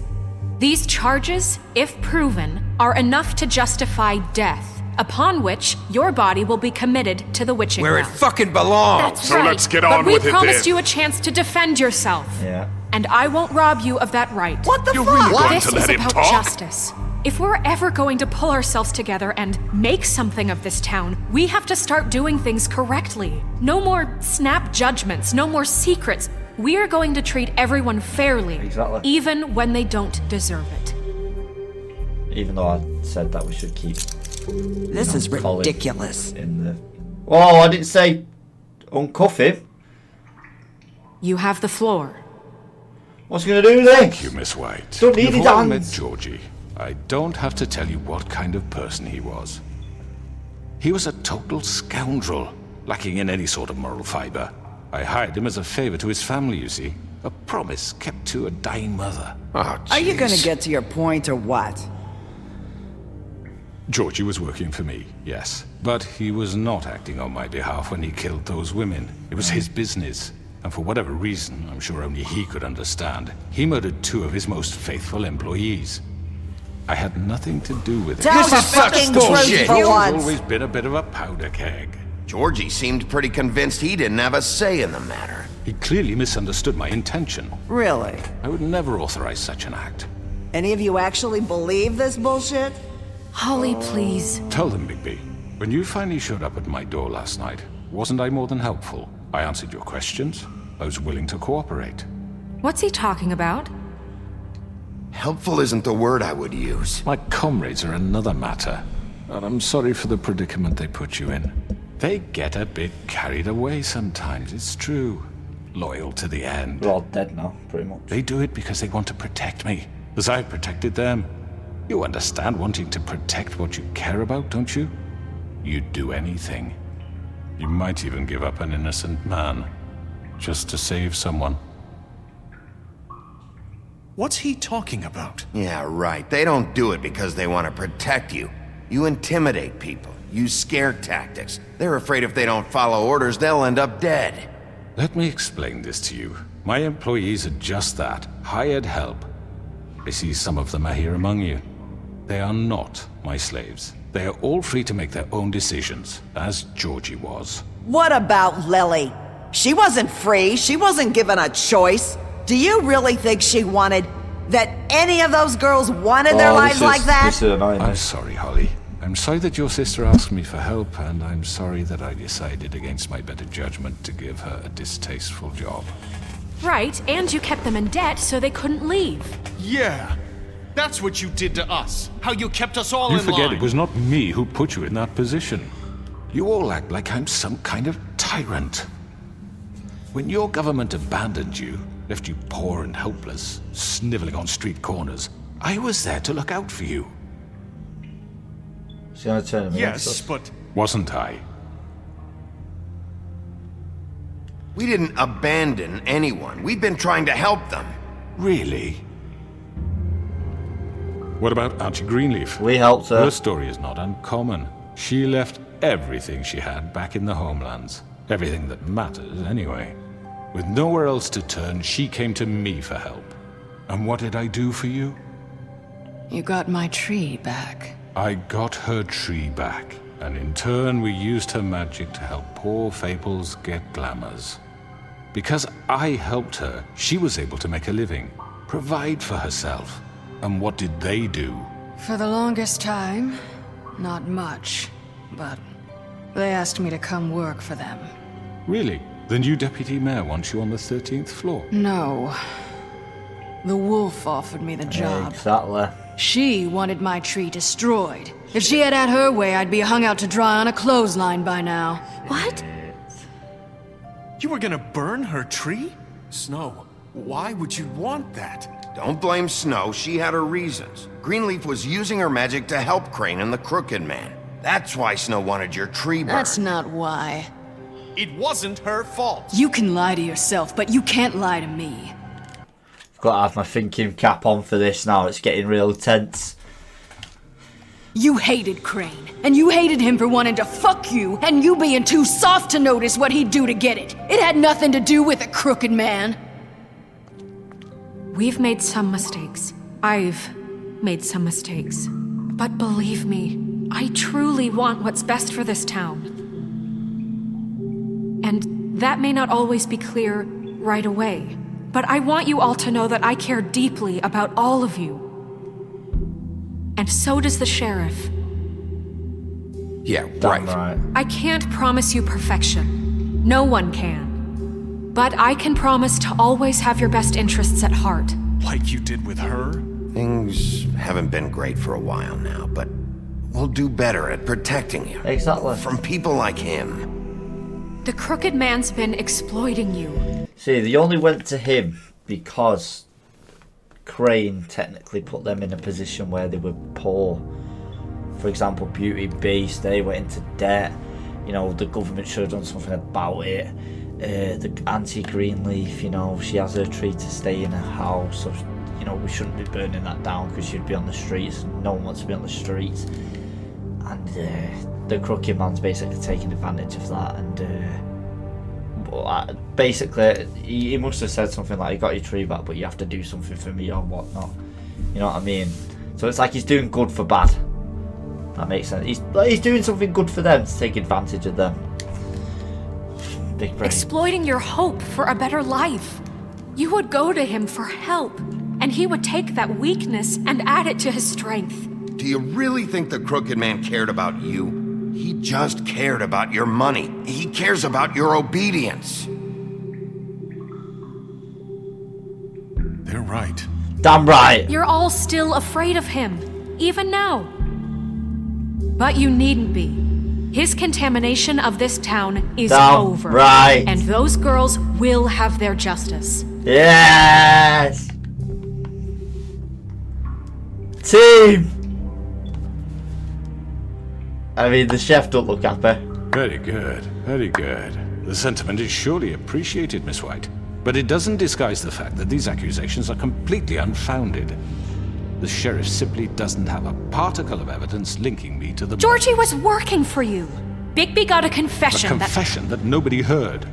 These charges, if proven, are enough to justify death, upon which your body will be committed to the witching Where it ground. fucking belongs! That's So right. let's get on but with it we promised then. you a chance to defend yourself. Yeah. And I won't rob you of that right. What the You're fuck? really going This to is let him about talk? justice. If we're ever going to pull ourselves together and make something of this town, we have to start doing things correctly. No more snap judgments, no more secrets. We are going to treat everyone fairly, Exactly. even when they don't deserve it. Even though I said that we should keep This is Colin ridiculous. in the... Oh, I didn't say uncuff him. You have the floor. What's he going to do then? Thank you, Miss White. Don't need You've his all hands. met Georgie. I don't have to tell you what kind of person he was. He was a total scoundrel, lacking in any sort of moral fiber. I hired him as a favor to his family, you see. A promise kept to a dying mother. Oh, Are you gonna jeez. get to your point or what? Georgie was working for me, yes. But he was not acting on my behalf when he killed those women. It was his business. And for whatever reason, I'm sure only he could understand, he murdered 2 of his most faithful employees. I had nothing to do with it. Tell This the is such fucking bullshit. truth for He's once. always been a bit of a powder keg. Georgie seemed pretty convinced he didn't have a say in the matter. He clearly misunderstood my intention. Really? I would never authorize such an act. Any of you actually believe this bullshit? Holly, please. Tell them, Bigby. When you finally showed up at my door last night, wasn't I more than helpful? I answered your questions. I was willing to cooperate. What's he talking about? Helpful isn't the word I would use. My comrades are another matter, and I'm sorry for the predicament they put you in. They get a bit carried away sometimes, it's true. Loyal to the end. We're all dead now, pretty much. They do it because they want to protect me, as I've protected them. You understand wanting to protect what you care about, don't you? You'd do anything. You might even give up an innocent man, just to save someone. What's he talking about? Yeah, right. They don't do it because they want to protect you. You intimidate people, use scare tactics. They're afraid if they don't follow orders, they'll end up dead. Let me explain this to you. My employees are just that, hired help. I see some of them are here among you. They are not my slaves. They are all free to make their own decisions, as Georgie was. What about Lily? She wasn't free. She wasn't given a choice. Do you really think she wanted... that any of those girls wanted their lives like that? This is annoying. I'm sorry, Holly. I'm sorry that your sister asked me for help, and I'm sorry that I decided against my better judgment to give her a distasteful job. Right, and you kept them in debt so they couldn't leave. Yeah. That's what you did to us. How you kept us all You in forget line. it was not me who put you in that position. You all act like I'm some kind of tyrant. When your government abandoned you, left you poor and helpless, sniveling on street corners, I was there to look out for you. She's gonna turn him Yes, against us. but Wasn't I? We didn't abandon anyone. We've been trying to help them. Really? What about Auntie Greenleaf? We helped her. Her story is not uncommon. She left everything she had back in the homelands. Everything that matters, anyway. With nowhere else to turn, she came to me for help. And what did I do for you? You got my tree back. I got her tree back, and in turn we used her magic to help poor Fables get glamours. Because I helped her, she was able to make a living, provide for herself. And what did they do? For the longest time, not much. But they asked me to come work for them. Really? The new deputy mayor wants you on the 13th floor? No. The wolf offered me the job. Exactly. She wanted my tree destroyed. If she had her way, I'd be hung out to dry on a clothesline by now. What? you were gonna burn her tree? Snow, why would you want that? Don't blame Snow, she had her reasons. Greenleaf was using her magic to help Crane and the Crooked Man. That's why Snow wanted your tree burned. That's not why. It wasn't her fault. You can lie to yourself, but you can't lie to me. I've got to have my thinking cap on for this now. It's getting real tense. You hated Crane, and you hated him for wanting to fuck you, and you being too soft to notice what he'd do to get it. It had nothing to do with a Crooked Man. We've made some mistakes. I've made some mistakes. But believe me, I truly want what's best for this town. And that may not always be clear right away. But I want you all to know that I care deeply about all of you. And so does the sheriff. Yeah, right. I can't promise you perfection. No one can. But I can promise to always have your best interests at heart. Like you did with her? Things haven't been great for a while now, but we'll do better at protecting you. Exactly. From people like him. The Crooked Man's been exploiting you. See, they only went to him because Crane technically put them in a position where they were poor. For example, Beauty Beast, they went into debt. You know, the government should have done something about it. The Auntie Greenleaf, you know, she has her tree to stay in her house. So, you know, we shouldn't be burning that down because she'd be on the streets. No one wants to be on the streets. And the Crooked Man's basically taking advantage of that. And basically, he must have said something like, "You got your tree back, but you have to do something for me or whatnot." You know what I mean? So it's like he's doing good for bad. That makes sense. He's doing something good for them to take advantage of them. Big brain. Exploiting your hope for a better life. You would go to him for help, and he would take that weakness and add it to his strength. Do you really think the Crooked Man cared about you? He just cared about your money. He cares about your obedience. They're right. Damn right. You're all still afraid of him, even now. But you needn't be. His contamination of this town is over. Right. And those girls will have their justice. Yes. Team. I mean, the chef don't look happy. Very good, very good. The sentiment is surely appreciated, Miss White. But it doesn't disguise the fact that these accusations are completely unfounded. The sheriff simply doesn't have a particle of evidence linking me to the... Georgie was working for you. Bigby got a confession A confession that nobody heard.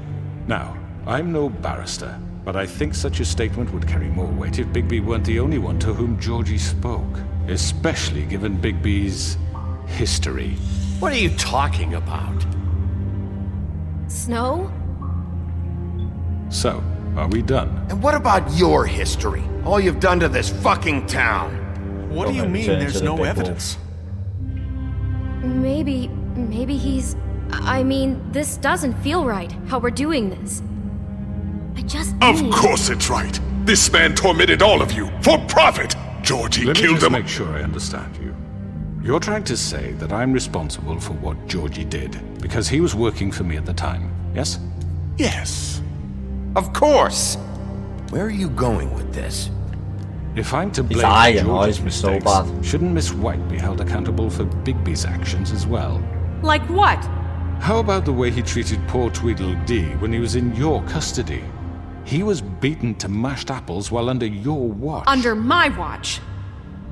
Now, I'm no barrister, but I think such a statement would carry more weight if Bigby weren't the only one to whom Georgie spoke. Especially given Bigby's history. What are you talking about? Snow? So, are we done? And what about your history? All you've done to this fucking town? What do you mean there's no evidence? Maybe he's... I mean, this doesn't feel right, how we're doing this. I just Of course it's right. This man tormented all of you, for profit! Georgie Let me killed just them. make sure I understand you. You're trying to say that I'm responsible for what Georgie did, because he was working for me at the time, yes? Yes. Of course! Where are you going with this? If I'm to His blame eye for annoys George's me so mistakes, bad. shouldn't Miss White be held accountable for Bigby's actions as well? Like what? How about the way he treated poor Tweedledee when he was in your custody? He was beaten to mashed apples while under your watch. Under my watch.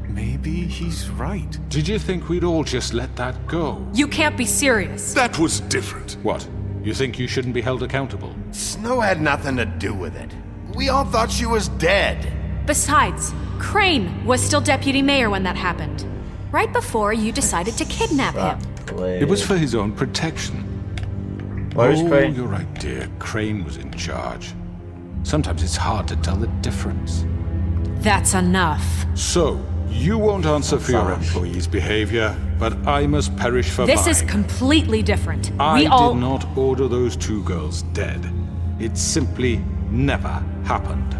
Maybe he's right. Did you think we'd all just let that go? You can't be serious. That was different. What? You think you shouldn't be held accountable? Snow had nothing to do with it. We all thought she was dead. Besides, Crane was still deputy mayor when that happened. Right before you decided to kidnap him. It was for his own protection. Where is Crane? You're right, dear. Crane was in charge. Sometimes it's hard to tell the difference. That's enough. So, you won't answer for your employees' behavior, but I must perish for This mine. is completely different. I We all... did not order those two girls dead. It simply never happened.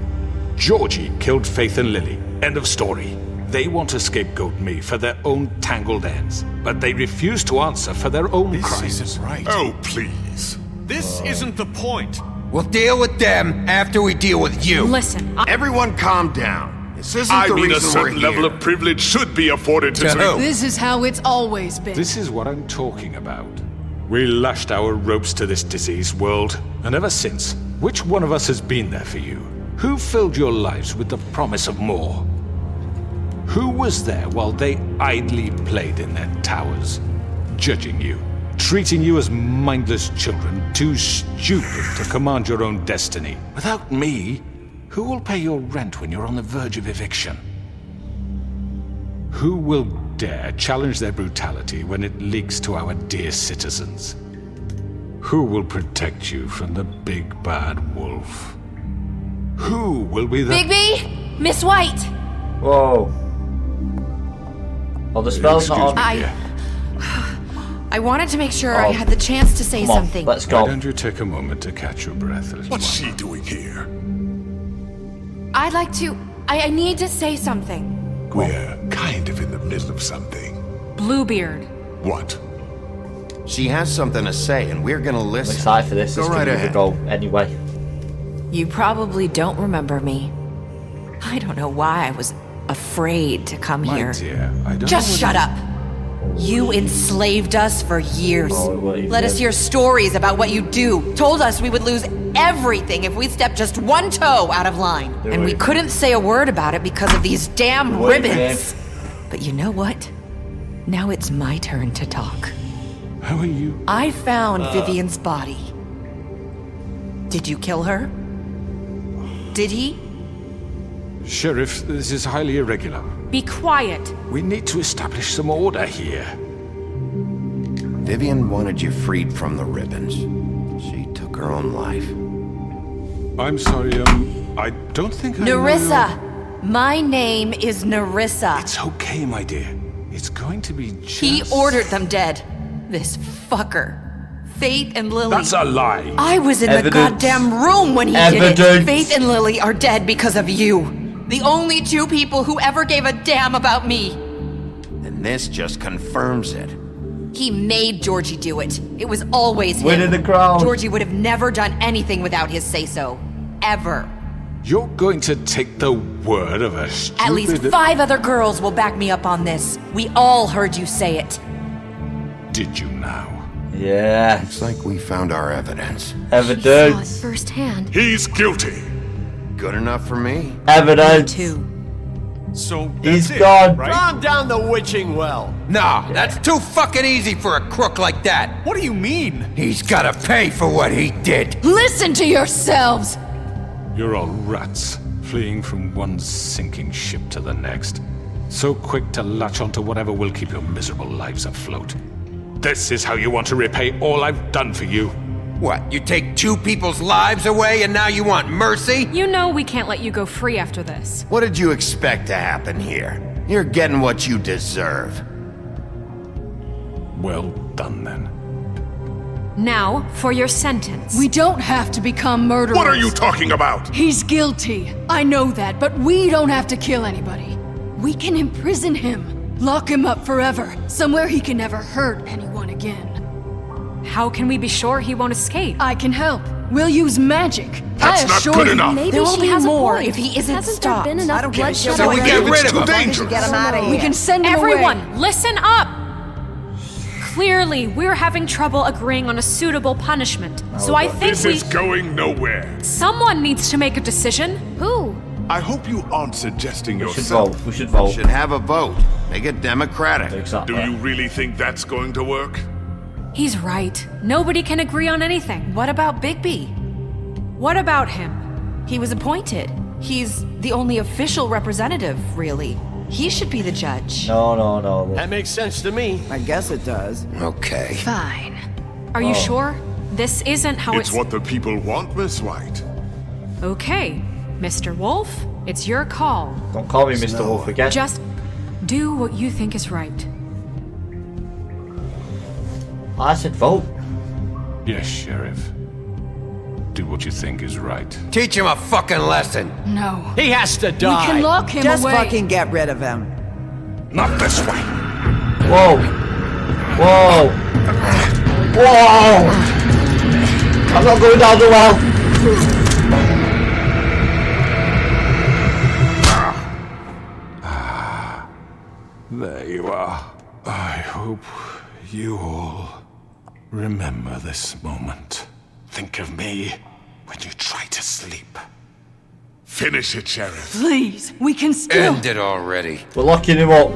Georgie killed Faith and Lily. End of story. They want to scapegoat me for their own tangled ends, but they refuse to answer for their own crimes. This isn't right. Oh, please. This isn't the point. We'll deal with them after we deal with you. Listen, Everyone calm down. This isn't I the mean, a reason we're certain level here. of privilege should be afforded to who? This is how it's always been. This is what I'm talking about. We lashed our ropes to this diseased world, and ever since, which one of us has been there for you? Who filled your lives with the promise of more? Who was there while they idly played in their towers, judging you, treating you as mindless children, too stupid to command your own destiny? Without me, who will pay your rent when you're on the verge of eviction? Who will dare challenge their brutality when it leaks to our dear citizens? Who will protect you from the big bad wolf? Who will be the— Bigby! Miss White! Whoa. Oh, the spell's not on. I wanted to make sure I had the chance to say Come on, something. let's go. Why don't you take a moment to catch your breath, little What's one? she doing here? I'd like to... I need to say something. We're kind of in the middle of something. Bluebeard. What? She has something to say, and we're gonna I'm listen. excited for this. This Go right could either ahead. go anyway. You probably don't remember me. I don't know why I was afraid to come My here. dear, I don't Just know shut up. You enslaved us for years. Oh, what you Let us did. hear stories about what you do. Told us we would lose everything if we stepped just one toe out of line. Do And we it. couldn't say a word about it because of these damn Do it, ribbons. But you know what? Now it's my turn to talk. How are you? I found Vivian's body. Did you kill her? Did he? Sheriff, this is highly irregular. Be quiet. We need to establish some order here. Vivian wanted you freed from the ribbons. She took her own life. I'm sorry, I don't think I know Nerissa! My name is Nerissa. It's okay, my dear. It's going to be just... He ordered them dead. This fucker. Faith and Lily. That's a lie. I was in the Evidence. goddamn room when he did Evidence. it. Faith and Lily are dead because of you. The only two people who ever gave a damn about me. And this just confirms it. He made Georgie do it. It was always him. Winning the crown. Georgie would have never done anything without his say-so. Ever. You're going to take the word of a stupid... At least 5 other girls will back me up on this. We all heard you say it. Did you now? Yeah. Looks like we found our evidence. Evidence. Firsthand. He's guilty. Good enough for me. Evidence. So He's that's it, gone. right? Calm down the witching well. Nah, that's too fucking easy for a crook like that. What do you mean? He's gotta pay for what he did. Listen to yourselves! You're all rats, fleeing from one sinking ship to the next. So quick to latch onto whatever will keep your miserable lives afloat. This is how you want to repay all I've done for you. What, you take 2 people's lives away and now you want mercy? You know we can't let you go free after this. What did you expect to happen here? You're getting what you deserve. Well done, then. Now, for your sentence. We don't have to become murderers. What are you talking about? He's guilty. I know that, but we don't have to kill anybody. We can imprison him. Lock him up forever. Somewhere he can never hurt anyone again. How can we be sure he won't escape? I can help. We'll use magic. That's I not assure good you. enough. Maybe There will she be has more a point. if he isn't Hasn't stopped. there been enough I don't give a bloodshed shit. So we already? get rid It's of too him. dangerous. Get him out of here. We can send him Everyone, away. listen up! Clearly, we're having trouble agreeing on a suitable punishment. So I think This is going nowhere. someone needs to make a decision. Who? I hope you aren't suggesting We should yourself. vote. We should vote. Should have a vote. Make it democratic. Exactly. Do you really think that's going to work? He's right. Nobody can agree on anything. What about Bigby? What about him? He was appointed. He's the only official representative, really. He should be the judge. No. That makes sense to me. I guess it does. Okay. Fine. Are you sure? This isn't how It's what the people want, Miss White. Okay, Mr. Wolf, it's your call. Don't call me Mr. Wolf again. Just do what you think is right. I said vote. Yes, Sheriff. Do what you think is right. Teach him a fucking lesson. No. He has to We die. can lock him Just away. fucking get rid of him. Not this way. Whoa. Whoa. Whoa. I'm not going down the well. There you are. I hope you all remember this moment. Think of me when you try to sleep. Finish it, Sheriff. Please, we can still. End it already. We're locking him up.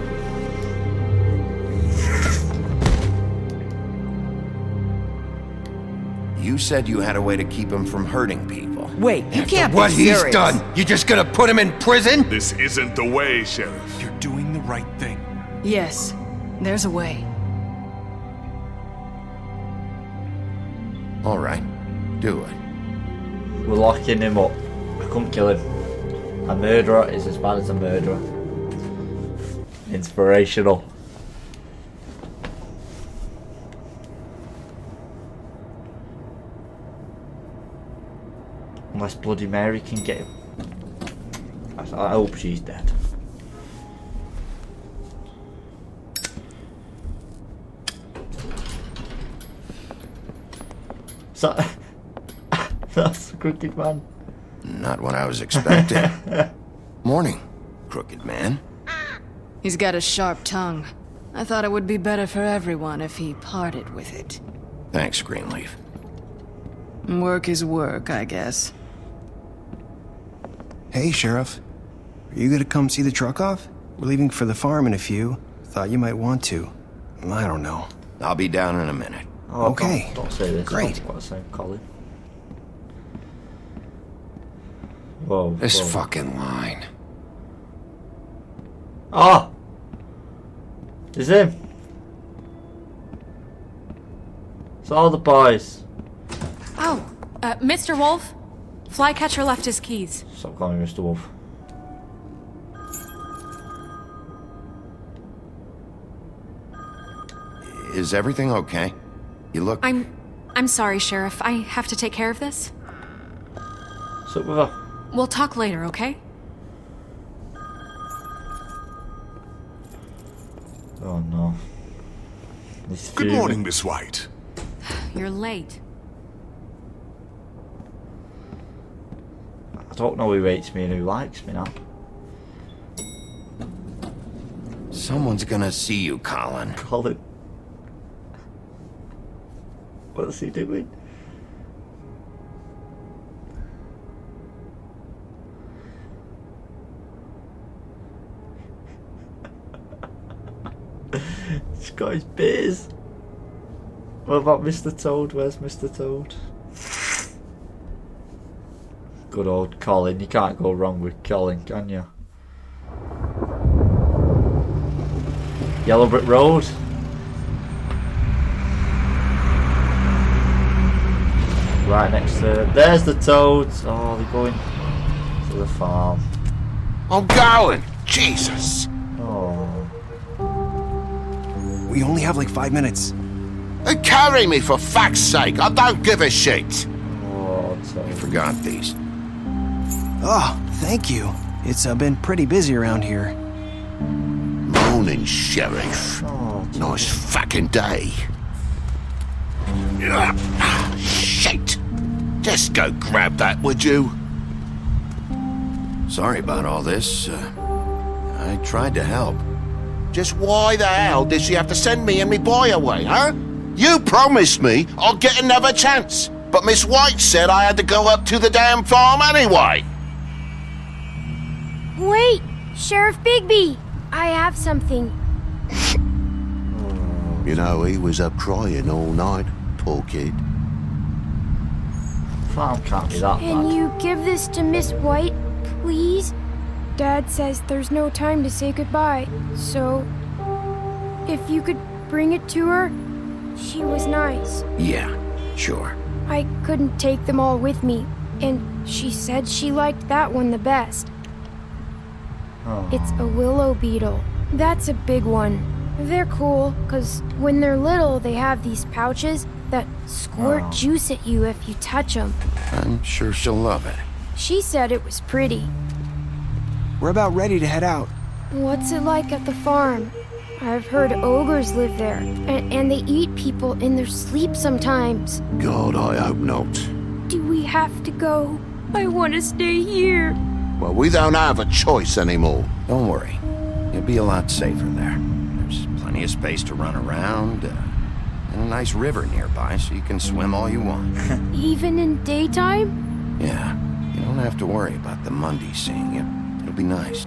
You said you had a way to keep him from hurting people. Wait, you can't What be he's serious. done, you just gonna put him in prison? This isn't the way, Sheriff. You're doing the right thing. Yes, there's a way. All right, do it. We're locking him up. I couldn't kill him. A murderer is as bad as a murderer. Inspirational. Unless Bloody Mary can get him. I hope she's dead. So, that's the Crooked Man. Not what I was expecting. Morning, Crooked Man. He's got a sharp tongue. I thought it would be better for everyone if he parted with it. Thanks, Greenleaf. Work is work, I guess. Hey, Sheriff. Are you gonna come see the truck off? We're leaving for the farm in a few. Thought you might want to. I don't know. I'll be down in a minute. Oh, okay. Don't say this. Great. What I say, Colin. Whoa. This whoa. fucking line. Ah! It's him. It's all the boys. Oh, Mr. Wolf? Flycatcher left his keys. Stop calling me Mr. Wolf. Is everything okay? You look... I'm sorry, Sheriff. I have to take care of this. What's up with her? We'll talk later, okay? Oh no. Good morning, Miss White. You're late. I don't know who hates me and who likes me now. Someone's gonna see you, Colin. Colin. What's he doing? He's got his beers. What about Mr. Toad? Where's Mr. Toad? Good old Colin. You can't go wrong with Colin, can you? Yellow Brick Road. Right next to... There's the Toads. Oh, they're going to the farm. I'm going! Jesus! Oh. We only have like 5 minutes. Carry me for fuck's sake! I don't give a shit! Oh, I forgot these. Oh, thank you. It's been pretty busy around here. Morning, Sheriff. Oh, nice fucking day. Shit! Just go grab that, would you? Sorry about all this. I tried to help. Just why the hell did she have to send me and me boy away, huh? You promised me I'd get another chance, but Miss White said I had to go up to the damn farm anyway. Wait, Sheriff Bigby, I have something. You know, he was up crying all night, poor kid. Farm can't be that Can bad. you give this to Miss White, please? Dad says there's no time to say goodbye, so if you could bring it to her, she was nice. Yeah, sure. I couldn't take them all with me, and she said she liked that one the best. Oh. It's a willow beetle. That's a big one. They're cool, because when they're little, they have these pouches that squirt juice at you if you touch them. I'm sure she'll love it. She said it was pretty. We're about ready to head out. What's it like at the farm? I've heard ogres live there, and they eat people in their sleep sometimes. God, I hope not. Do we have to go? I want to stay here. Well, we don't have a choice anymore. Don't worry. You'll be a lot safer there. There's plenty of space to run around, and a nice river nearby so you can swim all you want. Even in daytime? Yeah, you don't have to worry about the Mundies seeing you. It'll be nice.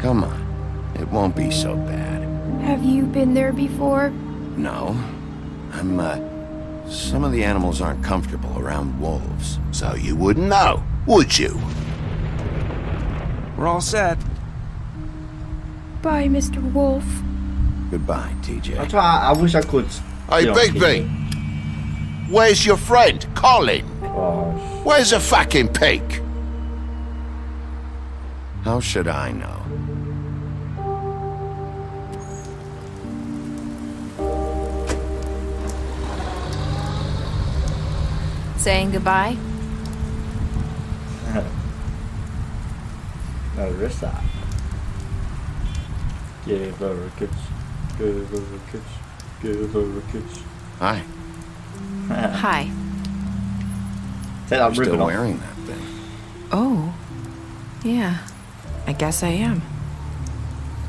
Come on. It won't be so bad. Have you been there before? No. Some of the animals aren't comfortable around wolves. So you wouldn't know, would you? We're all set. Goodbye, Mr. Wolf. Goodbye, TJ. That's why I wish I could. Hey, Bigby. Where's your friend, Colin? Where's the fucking pig? How should I know? Saying goodbye? Marissa. Give her a kiss. Give her a kiss. Give her a kiss. Hi. Hi. Take that You're ribbon still off. wearing that thing. Oh. Yeah. I guess I am.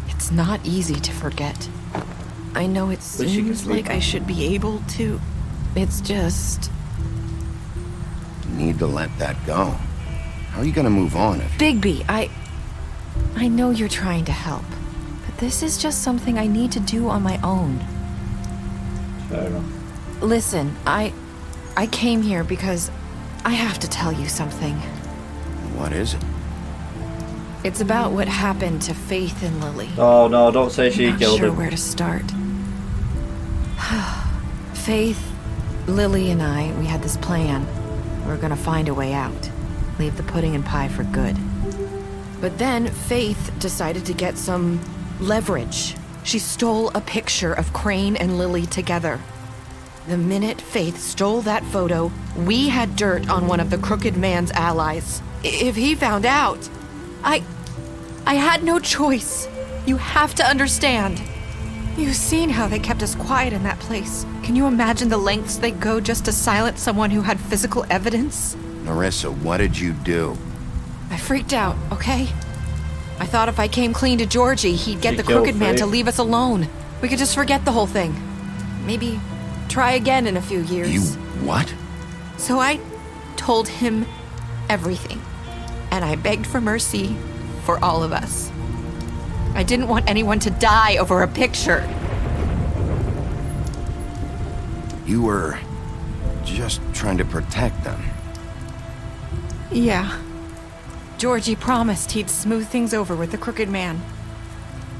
It's not easy to forget. I know it Wish you could seems like I should be able to. It's just... You need to let that go. How are you gonna move on if... Bigby, I know you're trying to help, but this is just something I need to do on my own. Fair enough. Listen, I came here because I have to tell you something. What is it? It's about what happened to Faith and Lily. Oh no, don't say she I'm killed not sure him. where to start. Faith, Lily, and we had this plan. We were gonna find a way out. Leave the pudding and pie for good. But then Faith decided to get some leverage. She stole a picture of Crane and Lily together. The minute Faith stole that photo, we had dirt on one of the Crooked Man's allies. If he found out, I had no choice. You have to understand. You've seen how they kept us quiet in that place. Can you imagine the lengths they go just to silence someone who had physical evidence? Marissa, what did you do? I freaked out, okay? I thought if I came clean to Georgie, he'd get the Crooked Man to leave us alone. We could just forget the whole thing. Maybe try again in a few years. You what? So I told him everything. And I begged for mercy for all of us. I didn't want anyone to die over a picture. You were just trying to protect them. Yeah. Georgie promised he'd smooth things over with the Crooked Man.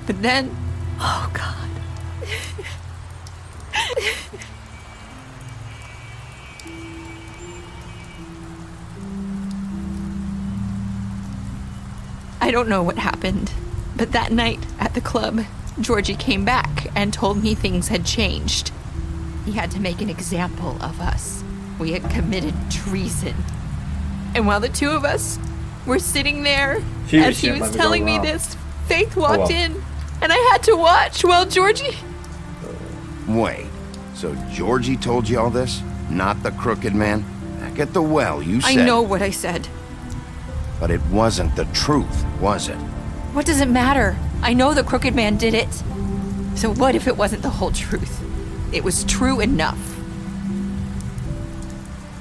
But then... Oh, God. I don't know what happened, but that night at the club, Georgie came back and told me things had changed. He had to make an example of us. We had committed treason. And while the two of us were sitting there, as he was telling me this, Faith walked in, and I had to watch while Georgie... Wait, so Georgie told you all this? Not the Crooked Man? Back at the well, you said... I know what I said. But it wasn't the truth, was it? What does it matter? I know the Crooked Man did it. So what if it wasn't the whole truth? It was true enough.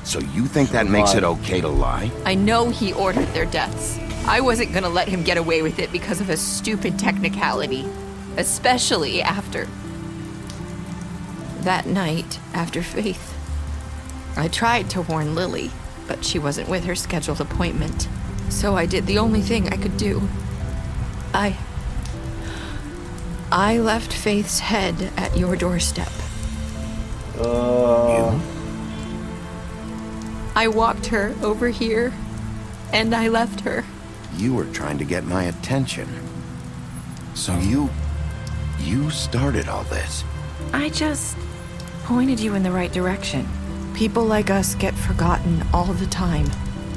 So you think that makes it okay to lie? I know he ordered their deaths. I wasn't gonna let him get away with it because of a stupid technicality. Especially after... that night, after Faith. I tried to warn Lily, but she wasn't with her scheduled appointment. So I did the only thing I could do. I left Faith's head at your doorstep. I walked her over here, and I left her. You were trying to get my attention. So you started all this. I just pointed you in the right direction. People like us get forgotten all the time.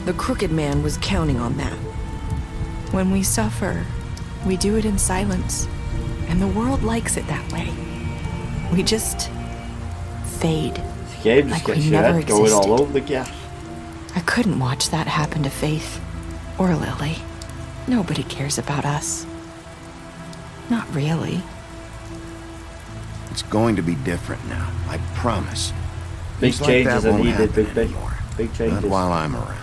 The Crooked Man was counting on that. When we suffer, we do it in silence. And the world likes it that way. We just fade. This game just like gets we your never head going all existed. over the gaff. I couldn't watch that happen to Faith or Lily. Nobody cares about us. Not really. It's going to be different now, I promise. Big Things like changes that are won't needed, happen Big anymore. Big changes. Not while I'm around.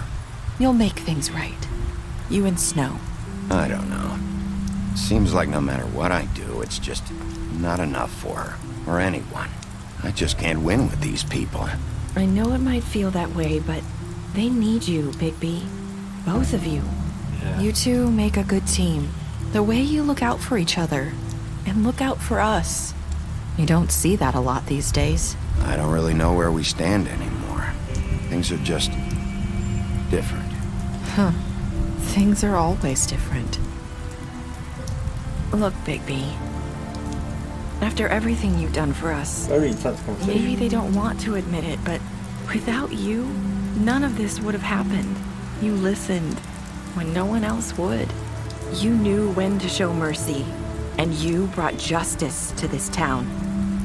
You'll make things right. You and Snow. I don't know. Seems like no matter what I do, it's just not enough for her, or anyone. I just can't win with these people. I know it might feel that way, but they need you, Bigby. Both of you. Yeah. You two make a good team. The way you look out for each other and look out for us. You don't see that a lot these days. I don't really know where we stand anymore. Things are just different. Huh. Things are always different. Look, Bigby. After everything you've done for us, very intense conversation. Maybe they don't want to admit it, but without you, none of this would have happened. You listened when no one else would. You knew when to show mercy, and you brought justice to this town.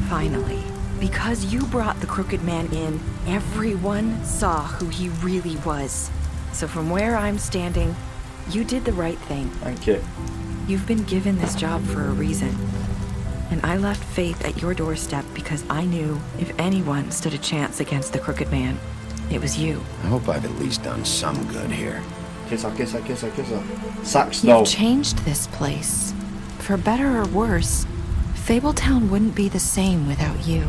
Finally. Because you brought the Crooked Man in, everyone saw who he really was. So from where I'm standing, you did the right thing. Thank you. You've been given this job for a reason. And I left Faith at your doorstep because I knew if anyone stood a chance against the Crooked Man, it was you. I hope I've at least done some good here. Kiss her. Sax, no. You've changed this place. For better or worse, Fabletown wouldn't be the same without you.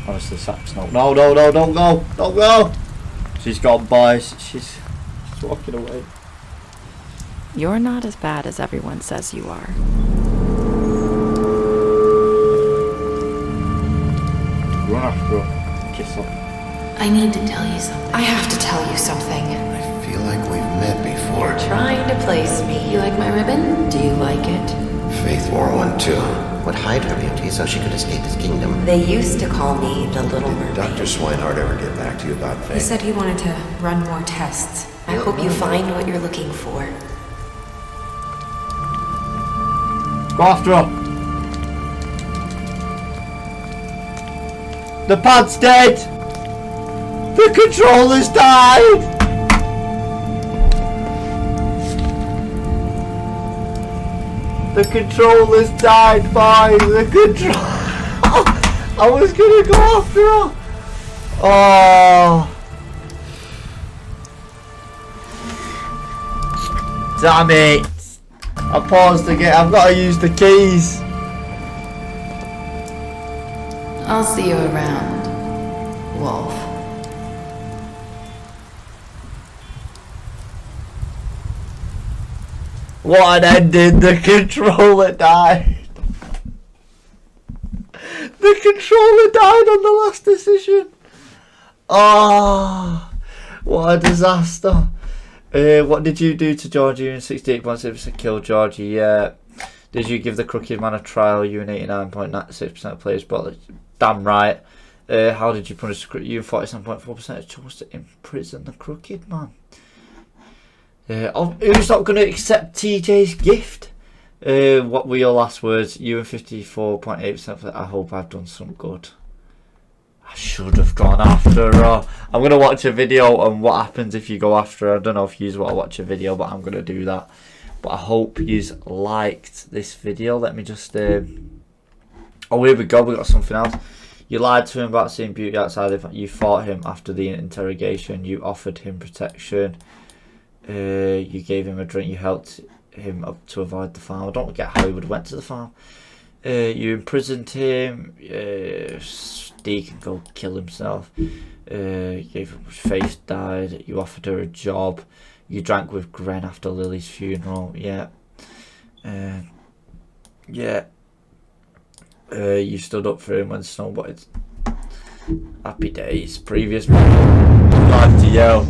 Honestly, Sax, no. No, don't go. Don't go. She's gone, boys. She's walking away. You're not as bad as everyone says you are. Run after her. Kiss her. I need to tell you something. I have to tell you something. I feel like we've met before. You're trying to place me. You like my ribbon? Do you like it? Faith wore one too. Would hide her beauty so she could escape his kingdom. They used to call me the Little Mermaid. Did Dr. Swinehart ever get back to you about Faith? He said he wanted to run more tests. I hope you find what you're looking for. Go after her. The pad's dead. The controller's died. The controller's died, boys. The control. I was gonna go after her. Oh. Damn it. I paused again. I've got to use the keys. I'll see you around, Wolf. What an ending. The controller died. The controller died on the last decision. Oh, what a disaster. What did you do to Georgie? You 68.6% killed Georgie. Yeah. Did you give the Crooked Man a trial? You and 89.96% of players bought it. Damn right. How did you punish the Crooked? You 47.4% chose to imprison the Crooked Man. Who's not going to accept TJ's gift? What were your last words? You and 54.8%. I hope I've done some good. I should have gone after her. I'm going to watch a video on what happens if you go after her. I don't know if you want to watch a video, but I'm going to do that. But I hope you liked this video. Let me just... Oh, here we go. We got something else. You lied to him about seeing beauty outside. You fought him after the interrogation. You offered him protection. You gave him a drink. You helped him up to avoid the farm. I don't get how he would have went to the farm. You imprisoned him. He can go kill himself. You gave him Faith died. You offered her a job. You drank with Gren after Lily's funeral. Yeah. Yeah. You stood up for him when Snowbot. Happy days. Previous live to yo.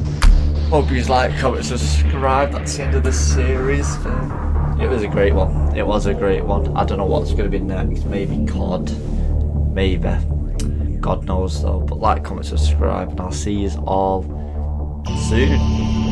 Hope you like, comment, subscribe. That's the end of the series. It was a great one. It was a great one. I don't know what's going to be next. Maybe COD. Maybe. God knows though. But like, comment, subscribe, and I'll see you all soon.